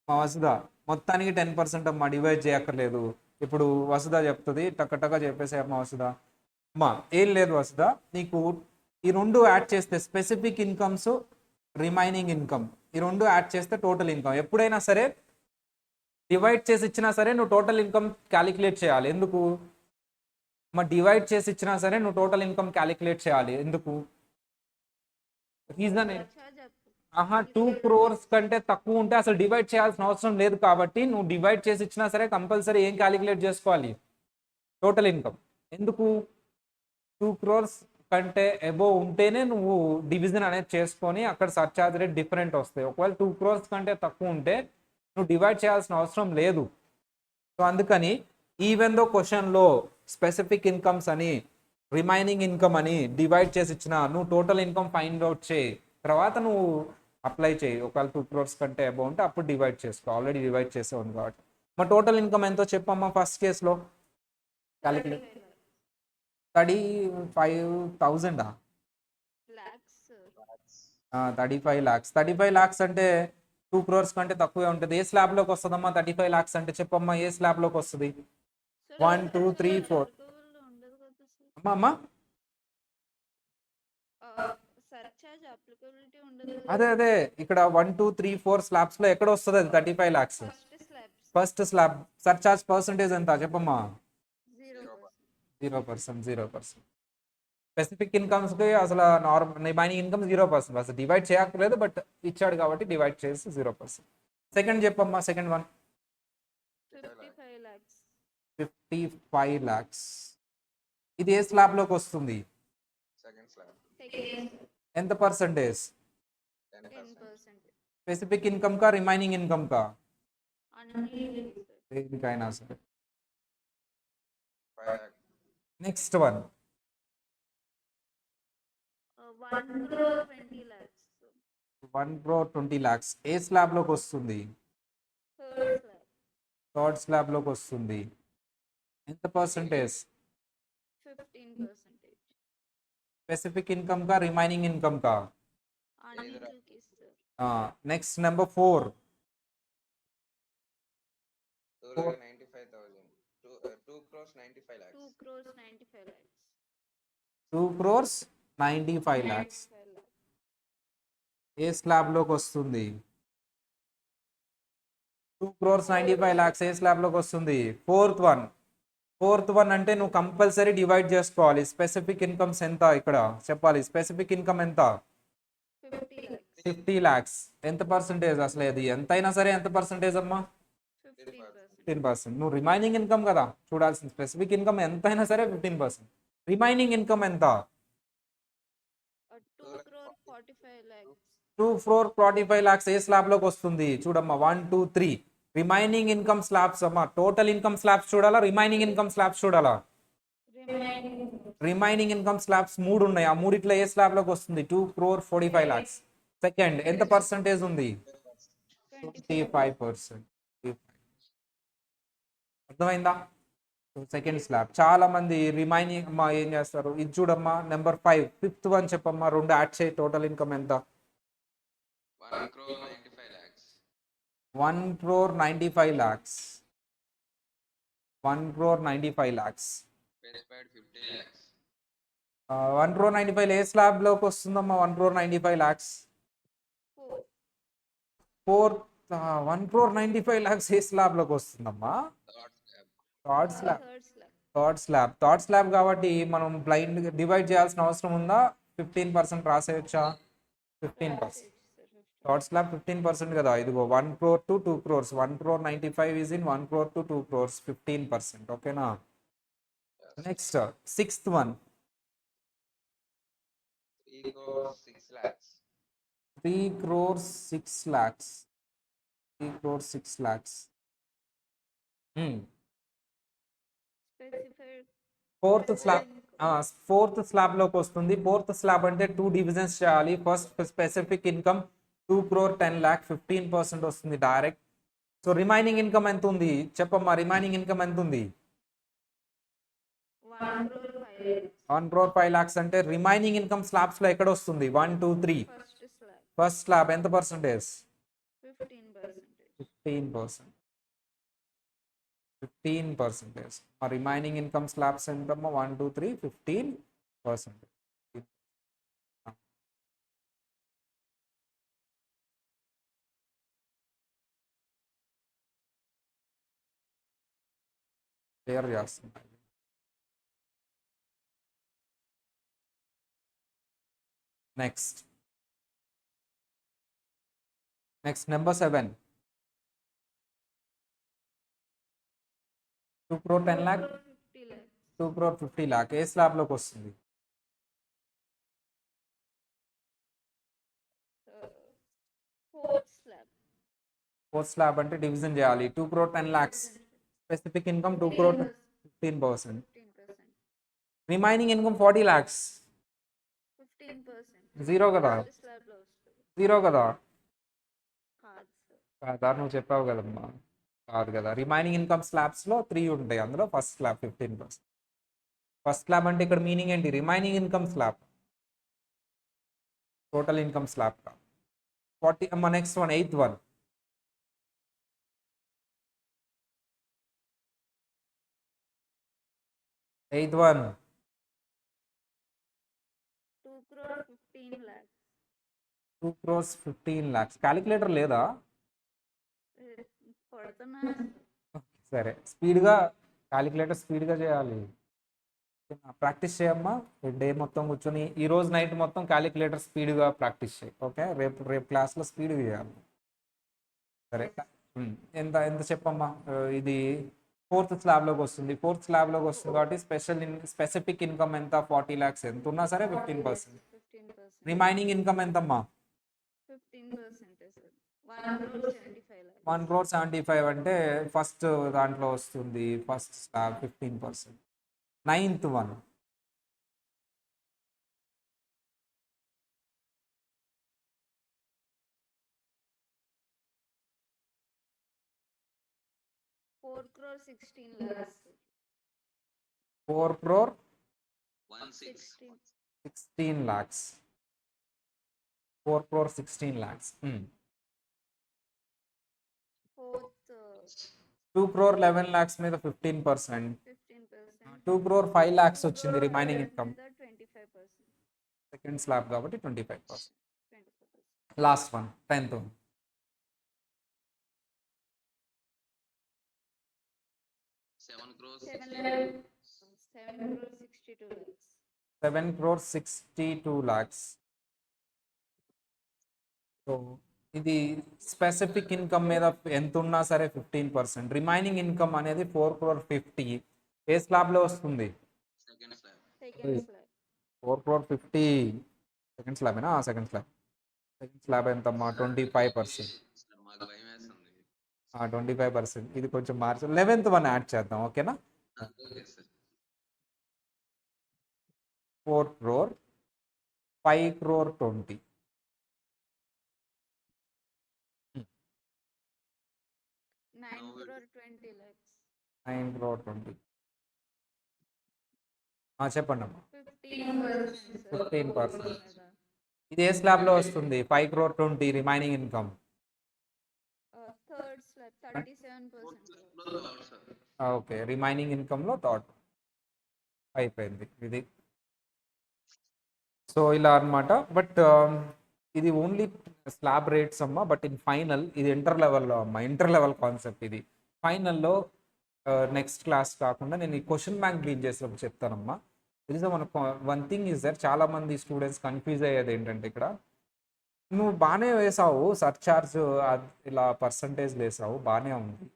మా వసుదా మొత్తానికి 10% అమ్మా, డివైడ్ చేయక్కర్లేదు. ఇప్పుడు వసుదా చెప్తుంది, టక్క చెప్పేసే అమ్మా వసుదా. అమ్మా, ఏం లేదు వసుదా, నీకు ఈ రెండు యాడ్ చేస్తే స్పెసిఫిక్ ఇన్కమ్స్, రిమైనింగ్ ఇన్కమ్, ఈ రెండు యాడ్ చేస్తే టోటల్ ఇన్కమ్. ఎప్పుడైనా సరే డివైడ్ చేసి ఇచ్చినా సరే నువ్వు టోటల్ ఇన్కమ్ క్యాలిక్యులేట్ చేయాలి. ఎందుకు? డివైడ్ చేసి ఇచ్చినా సరే నువ్వు టోటల్ ఇన్కమ్ క్యాలిక్యులేట్ చేయాలి. ఎందుకు? రీజన్ 2 crores కంటే తక్కువ ఉంటే అసలు డివైడ్ చేయాల్సిన అవసరం లేదు. కాబట్టి నువ్వు డివైడ్ చేసి ఇచ్చినా సరే కంపల్సరీ ఏం క్యాలిక్యులేట్ చేసుకోవాలి? Total income. ఎందుకు? 2 crores కంటే అబోవ్ ఉంటేనే నువ్వు డివిజన్ అనేది చేసుకొని అక్కడ సర్చార్జ్ రేట్ డిఫరెంట్ వస్తాయి. ఒకవేళ 2 crores కంటే తక్కువ ఉంటే నువ్వు డివైడ్ చేయాల్సిన అవసరం లేదు. సో అందుకని ఈవెన్ దో క్వశ్చన్లో స్పెసిఫిక్ ఇన్కమ్స్ అని, రిమైనింగ్ ఇన్కమ్ అని డివైడ్ చేసి ఇచ్చిన, నువ్వు టోటల్ ఇన్కమ్ ఫైండ్ అవుట్ చేయి, తర్వాత నువ్వు అప్లై చేయి. ఒకవేళ 2 crores కంటే అబౌవ్ ఉంటే అప్పుడు డివైడ్ చేసుకో. ఆల్రెడీ డివైడ్ చేసే ఉంది కాబట్టి. మా టోటల్ ఇన్కమ్ ఎంతో చెప్పమ్మా ఫస్ట్ కేసులో? క్యాలిక్యులేట్. 35,000. 35 lakhs. 35 lakhs అంటే 2 crores కంటే తక్కువే ఉంటుంది. ఏ స్లాబ్లోకి వస్తుందమ్మా 35 lakhs అంటే? చెప్పమ్మా, ఏ స్లాబ్లోకి వస్తుంది? 1 2 3 4. అమ్మా అదే ఇక్కడ 1 2 3 4 స్లాబ్స్ లో ఎక్కడ వస్తుంది అది 35 lakhs? First slab surcharge percentage ఎంత చెప్పమ్మా? 0%. స్పెసిఫిక్ ఇన్కమ్స్ కి అసలు నార్మల్ రిమైనింగ్ ఇన్కమ్ 0%. అసలు డివైడ్ చేయక్కర్లేదు, బట్ ఇచ్చాడు కాబట్టి డివైడ్ చేసి 0%. సెకండ్ చెప్పమ్మా, సెకండ్ వన్. 55 lakhs. ఇది ఏ స్లాబ్ లోకి వస్తుంది? Second slab. ఎంత పర్సంటేజ్? 10%. స్పెసిఫిక్ ఇన్కమ్ కా, రిమైనింగ్ ఇన్కమ్ కా? దేనికైనా సరే. 5 lakh. Next one. 1 crore 20 lakhs. ఏ స్లాబ్ లోకి వస్తుంది? థర్డ్ స్లాబ్ లోకి వస్తుంది. ఎంత పర్సంటేజ్? 15%. స్పెసిఫిక్ ఇన్కమ్ కా, రిమైనింగ్ ఇన్కమ్ కా? Next number 4. 2,95,000. 2 crores 95 lakhs. 2 crores 95 lakhs. ఏ స్లాబ్ లోకి వస్తుంది? 2 crores 95 lakhs ఏ స్లాబ్ లోకి వస్తుంది? ఫోర్త్ వన్ అంటే నువ్వు కంపల్సరీ డివైడ్ చేసుకోవాలి. స్పెసిఫిక్ ఇన్కమ్స్ ఎంత ఇక్కడ చెప్పాలి. స్పెసిఫిక్ ఇన్కమ్ ఎంత? 50 lakhs. ఎంత పర్సంటేజ్? అసలు అది ఎంతైనా సరే ఎంత పర్సంటేజ్ అమ్మా? 15%. నువ్వు రిమైనింగ్ ఇన్కమ్ కదా చూడాల్సింది. స్పెసిఫిక్ ఇన్కమ్ ఎంతైనా సరే 15%. రిమైనింగ్ ఇన్కమ్ ఎంత? 2 crore 45 lakhs. ఏ స్లాబ్ లోకి వస్తుంది చూడమ్మా? 1 2 3. రిమైనింగ్ ఇన్కమ్ స్లాబ్స్ అమ్మా, టోటల్ ఇన్కమ్ స్లాబ్స్ చూడాలా, రిమైనింగ్ ఇన్కమ్ స్లాబ్స్ చూడాలా? రిమైనింగ్ ఇన్కమ్ స్లాబ్స్ 3 ఉన్నాయి. ఆ మూడిట్లో ఏ స్లాబ్ లోకి వస్తుంది? 2,45,00,000. సెకండ్ ఎంత పర్సంటేజ్ ఉంది? 25%. అర్థమైందా? Second slab. చాలా మంది రిమైనింగ్ అమ్మా ఏం చేస్తారు, ఇది చూడమ్మా నెంబర్ 5, ఫిఫ్త్ వన్ చెప్పమ్మా, 2 యాడ్ చేయి. టోటల్ ఇన్కమ్ ఎంత? 1,95,00,000. 1,95,00,000. 1,95,00,000. Specified 50,00,000. 1,95,00,000 ఏ స్లాబ్ లోకి వస్తుందమ్మా? 1,95,00,000 ఫోర్త్. 1,95,00,000 ఏ స్లాబ్ లోకి వస్తుందమ్మా? Third slab. Third slab. Third slab కాబట్టి మనం బ్లైండ్ డివైడ్ చేయాల్సిన అవసరం ఉందా? 15% రాసేయచ్చా? 15%. థర్డ్ స్లాబ్ 15% కదా. ఇదిగో 1 crore to 2 crores. 1,95,00,000 is in 1 crore to 2 crores. 15%. ఓకేనా? Next sixth one. 3,06,00,000. 3 crores 6 lakhs. 3 crores 6 lakhs. Fourth slab లోకి వస్తుంది. ఫోర్త్ స్లాబ్ అంటే 2 డివిజన్స్ చేయాలి. ఫస్ట్ స్పెసిఫిక్ ఇన్కమ్ 2,10,00,000, 15% వస్తుంది డైరెక్ట్. సో రిమైనింగ్ ఇన్కమ్ ఎంత ఉంది చెప్పమ్మా? రిమైనింగ్ ఇన్కమ్ ఎంత ఉంది? 1,05,00,000 అంటే రిమైనింగ్ ఇన్కమ్ స్లాబ్స్ లో ఎక్కడ వస్తుంది? 1, 2, 3. ఫస్ట్ స్లాబ్ ఎంత పర్సంటేజ్? 15%. 15%. రిమైనింగ్ ఇన్కమ్ స్లాబ్స్ ఎంతమ్మా? 1, 2, 3, 15%. క్లియర్ చేస్తున్నా. Next number 7. 2,10,00,000, 2,50,00,000 ఏ స్లాబ్ లోకి వస్తుంది? ఫోర్త్ స్లాబ్ అంటే డివిజన్ చేయాలి. 2,10,00,000 specific income 2 crore 15%. Remaining income 40,00,000. 0 కదా? 0 కదా? కాదా? నువ్వు చెప్పావు కదమ్మా. కాదు కదా. రిమైనింగ్ ఇన్కమ్ స్లాబ్స్ లో 3 ఉంటాయి. అందులో ఫస్ట్ స్లాబ్ 15%. ఫస్ట్ స్లాబ్ అంటే ఇక్కడ మీనింగ్ ఏంటి? Remaining income slab, total income slab. 40 అమ్మా. Next one, eighth one. 2 crores 15,00,000. Calculator లేదా? సరే, స్పీడ్గా క్యాలిక్యులేటర్ స్పీడ్గా చేయాలి. ప్రాక్టీస్ చేయమ్మా. డే మొత్తం కూర్చొని ఈ రోజు నైట్ మొత్తం క్యాలిక్యులేటర్ స్పీడ్గా ప్రాక్టీస్ చేయి. ఓకే, రేపు క్లాస్లో స్పీడ్గా చేయాలి. సరే. ఎంత ఎంత చెప్పమ్మా? ఇది ఫోర్త్ స్లాబ్లోకి వస్తుంది. ఫోర్త్ స్లాబ్లోకి వస్తుంది కాబట్టి స్పెసిఫిక్ ఇన్కమ్ ఎంత? 40,00,000. ఎంత ఉన్నా సరే 15%. రిమైనింగ్ ఇన్కమ్ ఎంతమ్మా? 1,75,00,000 అంటే ఫస్ట్ దాంట్లో వస్తుంది. First slab 15%. Ninth one. 4 crore 16 lakhs. 4 crore 16. 16 lakhs. 4 crore 16 lakhs. Fourth 2 crore 11 lakhs మీద 15%. 15%. 2 crore 5 lakhs వచ్చింది రిమైనింగ్ ఇన్కమ్. 25%. సెకండ్ స్లాబ్ కాబట్టి 25%. 25%. Last one, 10th one. 7 crores 7 crore 62 lakhs. 7 crore 62 lakhs. So ఇది specific income మీద ఎంత ఉన్నా సరే 15%. Remaining income అనేది 4 crore 50. ఏ స్లాబ్లో వస్తుంది? second slab. Second slab. 4 crore 50. Second స్లాబేనా? Second slab. సెకండ్ స్లాబ్ ఎంతమ్మా? 25%. సార్, మాకు భయం వేస్తుంది. 25%. ఇది కొంచెం మార్చి 11th వన్ యాడ్ చేద్దాం, ఓకేనా? Okay sir. 4 crore, 5 crore 20. 9 crore 20 lakhs. 9 crore 20. చెప్పండి అమ్మా. 15%, sir. 15%. ఇది ఏ స్లాబ్లో వస్తుంది? 5 crore 20 remaining income. Third slab, 37%. Okay, remaining ఇన్కమ్లో థర్డ్ అయిపోయింది ఇది. సో ఇలా అన్నమాట. బట్ ఇది ఓన్లీ స్లాబ్ రేట్స్ అమ్మా. బట్ ఇన్ ఫైనల్ ఇది ఇంటర్ లెవెల్లో అమ్మా, ఇంటర్ లెవెల్ కాన్సెప్ట్ ఇది. ఫైనల్లో నెక్స్ట్ క్లాస్ కాకుండా నేను ఈ క్వశ్చన్ బ్యాంక్ డీల్ చేసినప్పుడు చెప్తానమ్మా. తెలిసే మనకు వన్ థింగ్ ఈజ్ దర్, చాలామంది స్టూడెంట్స్ కన్ఫ్యూజ్ అయ్యేది ఏంటంటే ఇక్కడ నువ్వు బాగానే వేసావు సర్చార్జ్, ఇలా పర్సంటేజ్ వేసావు బాగానే ఉంది.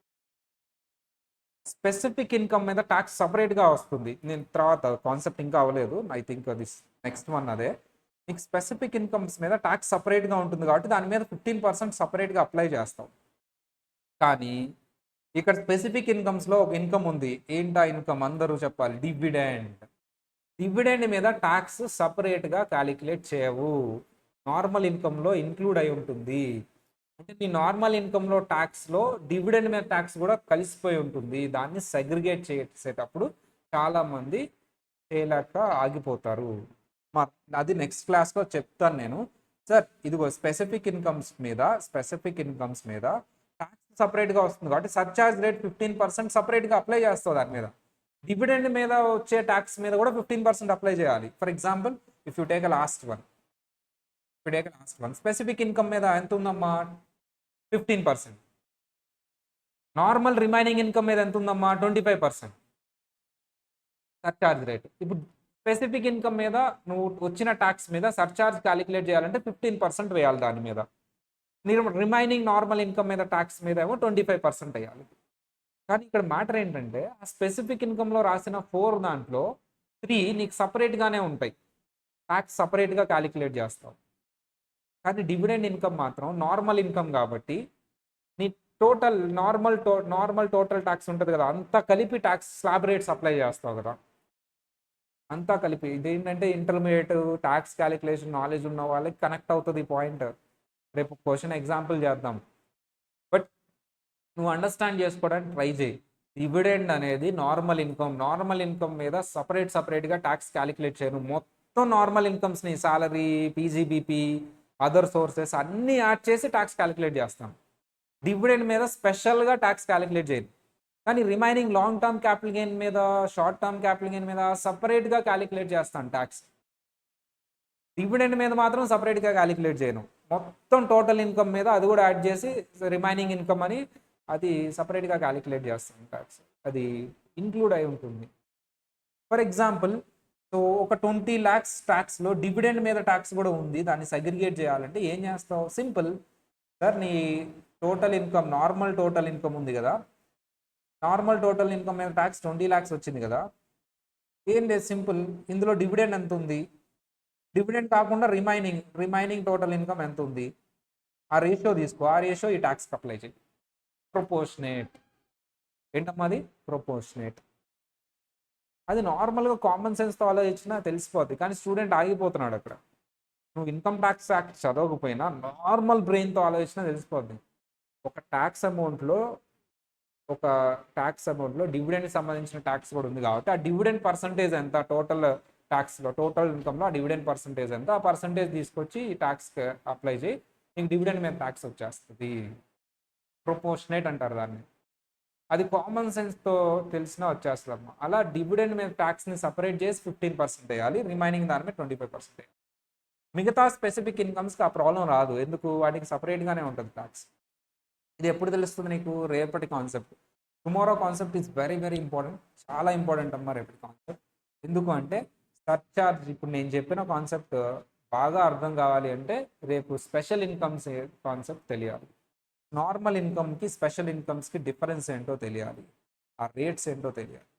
స్పెసిఫిక్ ఇన్కమ్ మీద ట్యాక్స్ సపరేట్గా వస్తుంది. నేను తర్వాత కాన్సెప్ట్ ఇంకా అవ్వలేదు, ఐ థింక్ అది నెక్స్ట్ వన్ అదే. నీకు స్పెసిఫిక్ ఇన్కమ్స్ మీద ట్యాక్స్ సపరేట్గా ఉంటుంది కాబట్టి దాని మీద 15% సపరేట్గా అప్లై చేస్తాం. కానీ ఇక్కడ స్పెసిఫిక్ ఇన్కమ్స్లో ఒక ఇన్కమ్ ఉంది. ఏంటా ఇన్కమ్? అందరూ చెప్పాలి. డివిడెండ్. డివిడెండ్ మీద ట్యాక్స్ సపరేట్గా క్యాలిక్యులేట్ చేయవు, నార్మల్ ఇన్కంలో ఇంక్లూడ్ అయి ఉంటుంది. అంటే నీ నార్మల్ ఇన్కంలో ట్యాక్స్లో డివిడెండ్ మీద ట్యాక్స్ కూడా కలిసిపోయి ఉంటుంది. దాన్ని సెగ్రిగేట్ చేసేటప్పుడు చాలామంది చేయలేక ఆగిపోతారు. అది నెక్స్ట్ క్లాస్లో చెప్తాను నేను. సార్ ఇదిగో స్పెసిఫిక్ ఇన్కమ్స్ మీద ట్యాక్స్ సపరేట్గా వస్తుంది కాబట్టి సర్చార్జ్ రేట్ 15% సపరేట్గా అప్లై చేస్తుంది. దాని మీద డివిడెండ్ మీద వచ్చే ట్యాక్స్ మీద కూడా 15% అప్లై చేయాలి. For example if you take last one specific income మీద ఎంత ఉందమ్మా? 15%. నార్మల్ రిమైనింగ్ ఇన్కమ్ మీద ఎంత ఉందమ్మా? 25% సర్చార్జ్ రేట్. ఇప్పుడు స్పెసిఫిక్ ఇన్కమ్ మీద నువ్వు వచ్చిన ట్యాక్స్ మీద సర్చార్జ్ క్యాలిక్యులేట్ చేయాలంటే 15% వేయాలి దాని మీద. రిమైనింగ్ నార్మల్ ఇన్కమ్ మీద ట్యాక్స్ మీద ఏమో 25% వేయాలి. కానీ ఇక్కడ మ్యాటర్ ఏంటంటే ఆ స్పెసిఫిక్ ఇన్కంలో రాసిన 4 దాంట్లో 3 నీకు సపరేట్గానే ఉంటాయి, ట్యాక్స్ సపరేట్గా క్యాలిక్యులేట్ చేస్తావు. కానీ డివిడెండ్ ఇన్కమ్ మాత్రం నార్మల్ ఇన్కమ్ కాబట్టి నీ టోటల్ నార్మల్ టోటల్ ట్యాక్స్ ఉంటుంది కదా, అంతా కలిపి ట్యాక్స్ స్లాబ్ రేట్స్ అప్లై చేస్తావు కదా, అంతా కలిపి. ఇదేంటంటే ఇంటర్మీడియట్ ట్యాక్స్ క్యాలిక్యులేషన్ నాలెడ్జ్ ఉన్న వాళ్ళకి కనెక్ట్ అవుతుంది ఈ పాయింట్. రేపు క్వశ్చన్ ఎగ్జాంపుల్ చేద్దాం. బట్ నువ్వు అండర్స్టాండ్ చేసుకోవడానికి ట్రై చేయి. డివిడెండ్ అనేది నార్మల్ ఇన్కమ్ మీద సపరేట్గా ట్యాక్స్ క్యాలిక్యులేట్ చేయను. మొత్తం నార్మల్ ఇన్కమ్స్ని సాలరీ, పీజీబీపీ, అదర్ సోర్సెస్ అన్నీ యాడ్ చేసి ట్యాక్స్ క్యాలిక్యులేట్ చేస్తాం. డివిడెండ్ మీద స్పెషల్గా ట్యాక్స్ క్యాలిక్యులేట్ చేయను. కానీ remaining long term capital gain మీద, షార్ట్ టర్మ్ క్యాపిటల్ గెయిన్ మీద సపరేట్గా క్యాలిక్యులేట్ చేస్తాను ట్యాక్స్. డివిడెండ్ మీద మాత్రం సపరేట్గా క్యాలిక్యులేట్ చేయను. మొత్తం టోటల్ ఇన్కమ్ మీద అది కూడా యాడ్ చేసి రిమైనింగ్ ఇన్కమ్ అని అది సపరేట్గా క్యాలిక్యులేట్ చేస్తాను ట్యాక్స్. అది ఇంక్లూడ్ అయి ఉంటుంది. ఫర్ ఎగ్జాంపుల్ సో ఒక 20 lakhs ట్యాక్స్లో డివిడెండ్ మీద ట్యాక్స్ కూడా ఉంది. దాన్ని సెగ్రిగేట్ చేయాలంటే ఏం చేస్తావు? సింపుల్ సార్, నీ total income normal total income ఉంది కదా, నార్మల్ టోటల్ ఇన్కమ్ మీద ట్యాక్స్ 20 lakhs వచ్చింది కదా. ఏం లేదు, సింపుల్. ఇందులో డివిడెండ్ ఎంత ఉంది, డివిడెండ్ కాకుండా రిమైనింగ్ టోటల్ ఇన్కమ్ ఎంత ఉంది, ఆ రేషియో తీసుకో. ఆ రేషియో ఈ ట్యాక్స్కి అప్లై చేయి. ప్రొపోర్షనేట్. ఏంటమ్మా అది? ప్రొపోర్షనేట్. అది నార్మల్గా కామన్ సెన్స్తో ఆలోచించినా తెలిసిపోద్ది. కానీ స్టూడెంట్ ఆగిపోతున్నాడు అక్కడ. నువ్వు ఇన్కమ్ ట్యాక్స్ యాక్ట్ చదవకపోయినా నార్మల్ బ్రెయిన్తో ఆలోచించినా తెలిసిపోద్ది. ఒక ట్యాక్స్ అమౌంట్లో డివిడెండ్కి సంబంధించిన ట్యాక్స్ కూడా ఉంది కాబట్టి ఆ డివిడెండ్ పర్సంటేజ్ ఎంత, టోటల్ ట్యాక్స్లో టోటల్ ఇన్కమ్లో ఆ డివిడెండ్ పర్సంటేజ్ ఎంత, ఆ పర్సంటేజ్ తీసుకొచ్చి ఈ ట్యాక్స్కి అప్లై చేయి, నీకు డివిడెండ్ మీద ట్యాక్స్ వచ్చేస్తుంది. ప్రొపోర్షనేట్ అంటారు దాన్ని. అది కామన్ సెన్స్తో తెలిసినా వచ్చేస్తుంది అమ్మా. అలా డివిడెండ్ మీద ట్యాక్స్ని సపరేట్ చేసి 15% వేయాలి, రిమైనింగ్ దాని మీద 25% వేయాలి. మిగతా స్పెసిఫిక్ ఇన్కమ్స్కి ఆ ప్రాబ్లం రాదు. ఎందుకు? వాటికి సపరేట్గానే ఉంటుంది ట్యాక్స్. ఇది ఎప్పుడు తెలుస్తుంది నీకు? రేపటి concept. Tomorrow concept is very very important, చాలా ఇంపార్టెంట్ అమ్మా రేపటి కాన్సెప్ట్. ఎందుకు అంటే సర్చార్జ్, ఇప్పుడు నేను చెప్పిన కాన్సెప్ట్ బాగా అర్థం కావాలి అంటే రేపు స్పెషల్ ఇన్కమ్స్ కాన్సెప్ట్ తెలియాలి. నార్మల్ ఇన్కమ్కి స్పెషల్ ఇన్కమ్స్కి డిఫరెన్స్ ఏంటో తెలియాలి, ఆ రేట్స్ ఏంటో తెలియాలి.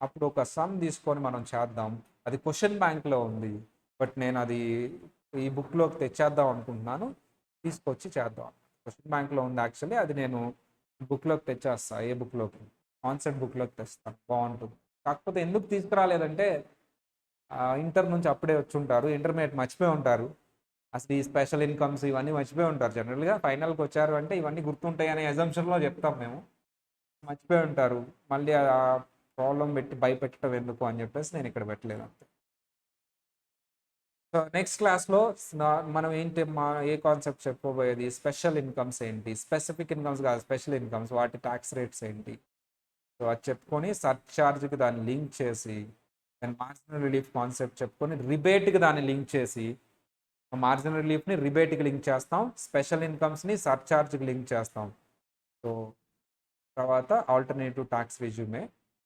అప్పుడు ఒక సమ్ తీసుకొని మనం చేద్దాం. అది క్వశ్చన్ బ్యాంక్లో ఉంది, బట్ నేను అది ఈ బుక్లోకి తెచ్చేద్దాం అనుకుంటున్నాను. తీసుకొచ్చి చేద్దాం. క్వశ్చన్ బ్యాంక్లో ఉంది యాక్చువల్లీ. అది నేను బుక్లోకి తెచ్చేస్తా, ఏ బుక్లోకి, కాన్సెప్ట్ బుక్లోకి తెస్తాను, బాగుంటుంది. కాకపోతే ఎందుకు తీసుకురాలేదంటే ఇంటర్ నుంచి అప్పుడే వచ్చి ఉంటారు, ఇంటర్మీడియట్ మర్చిపోయి ఉంటారు, అసలు ఈ స్పెషల్ ఇన్కమ్స్ ఇవన్నీ మర్చిపోయి ఉంటారు. జనరల్గా ఫైనల్కి వచ్చారు అంటే ఇవన్నీ గుర్తుంటాయి అనే అజంప్షన్లో చెప్తాం మేము, మర్చిపోయి ఉంటారు. మళ్ళీ ఆ ప్రాబ్లం పెట్టి భయపెట్టడం ఎందుకు అని చెప్పేసి నేను ఇక్కడ పెట్టలేదు అంతే. సో నెక్స్ట్ క్లాస్లో మనం ఏంటి ఏ కాన్సెప్ట్ చెప్పుకోబోయేది, స్పెషల్ ఇన్కమ్స్ ఏంటి, స్పెసిఫిక్ ఇన్కమ్స్ కాదు స్పెషల్ ఇన్కమ్స్, వాటి ట్యాక్స్ రేట్స్ ఏంటి, సో అది చెప్పుకొని సర్చార్జ్కి దాన్ని లింక్ చేసి, దాని మార్జినల్ రిలీఫ్ కాన్సెప్ట్ చెప్పుకొని రిబేట్కి దాన్ని లింక్ చేసి, మార్జినల్ రిలీఫ్ని రిబేట్కి లింక్ చేస్తాం, స్పెషల్ ఇన్కమ్స్ని సర్చార్జ్కి లింక్ చేస్తాం. సో తర్వాత ఆల్టర్నేటివ్ ట్యాక్స్ రెజ్యూమే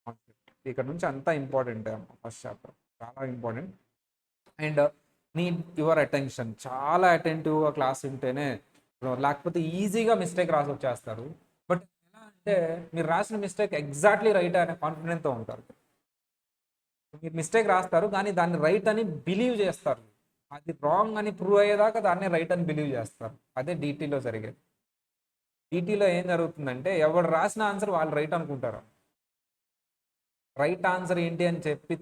కాన్సెప్ట్, ఇక్కడ నుంచి అంతా ఇంపార్టెంట్ ఫస్ట్ చాప్టర్, చాలా important. And need your attention, చాలా అటెంటివ్గా క్లాస్ ఉంటేనే, లేకపోతే ఈజీగా మిస్టేక్ రాసి వచ్చేస్తారు. బట్ ఎలా అంటే మీరు రాసిన మిస్టేక్ ఎగ్జాక్ట్లీ రైట్ అనే కాన్ఫిడెంట్తో ఉంటారు. మీరు మిస్టేక్ రాస్తారు కానీ దాన్ని రైట్ అని బిలీవ్ చేస్తారు, అది రాంగ్ అని ప్రూవ్ అయ్యేదాకా దాన్ని రైట్ అని బిలీవ్ చేస్తారు. అదే డీటీలో జరిగేది. డీటీలో ఏం జరుగుతుందంటే ఎవరు రాసిన ఆన్సర్ వాళ్ళు రైట్ అనుకుంటారు. రైట్ ఆన్సర్ ఏంటి అని చెప్పి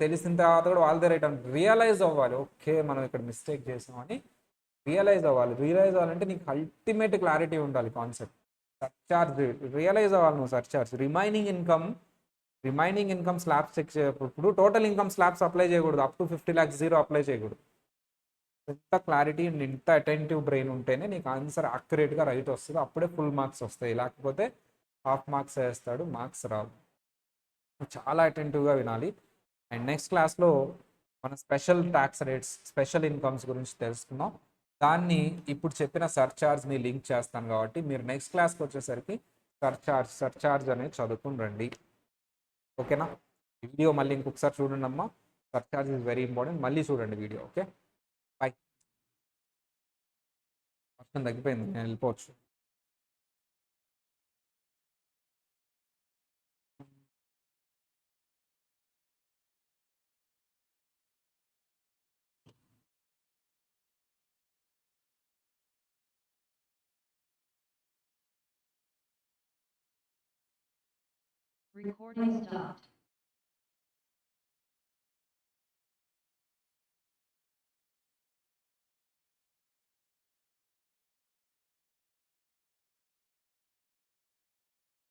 తెలిసిన తర్వాత కూడా వాళ్ళదే రైట్ అని రియలైజ్ అవ్వాలి, ఓకే మనం ఇక్కడ మిస్టేక్ చేసామని రియలైజ్ అవ్వాలి. రియలైజ్ అవ్వాలంటే నీకు అల్టిమేట్ క్లారిటీ ఉండాలి కాన్సెప్ట్. సర్చార్జ్ రియలైజ్ అవ్వాలి నువ్వు. Surcharge remaining income slabs check చేయప్పుడు టోటల్ ఇన్కమ్ స్లాబ్స్ అప్లై చేయకూడదు, up to 50 lakhs zero apply చేయకూడదు. ఇంత క్లారిటీ ఇంత అటెంటివ్ బ్రెయిన్ ఉంటేనే నీకు ఆన్సర్ అక్యురేట్గా రైట్ వస్తుంది, అప్పుడే ఫుల్ మార్క్స్ వస్తాయి. లేకపోతే హాఫ్ మార్క్స్ వేస్తాడు, మార్క్స్ రావు. చాలా అటెంటివ్గా వినాలి. అండ్ నెక్స్ట్ క్లాస్లో మన special tax rates, special incomes గురించి తెలుసుకుందాం. దాన్ని ఇప్పుడు చెప్పిన సర్చార్జ్ని లింక్ చేస్తాను కాబట్టి మీరు నెక్స్ట్ క్లాస్కి వచ్చేసరికి సర్చార్జ్ అనేది చదువుకుని రండి. ఓకేనా? వీడియో మళ్ళీ ఇంకొకసారి చూడండి అమ్మా. సర్చార్జ్ ఇస్ వెరీ ఇంపార్టెంట్, మళ్ళీ చూడండి వీడియో. Okay, bye. వర్షం తగ్గిపోయింది, నేను వెళ్ళిపోవచ్చు. Recording stopped.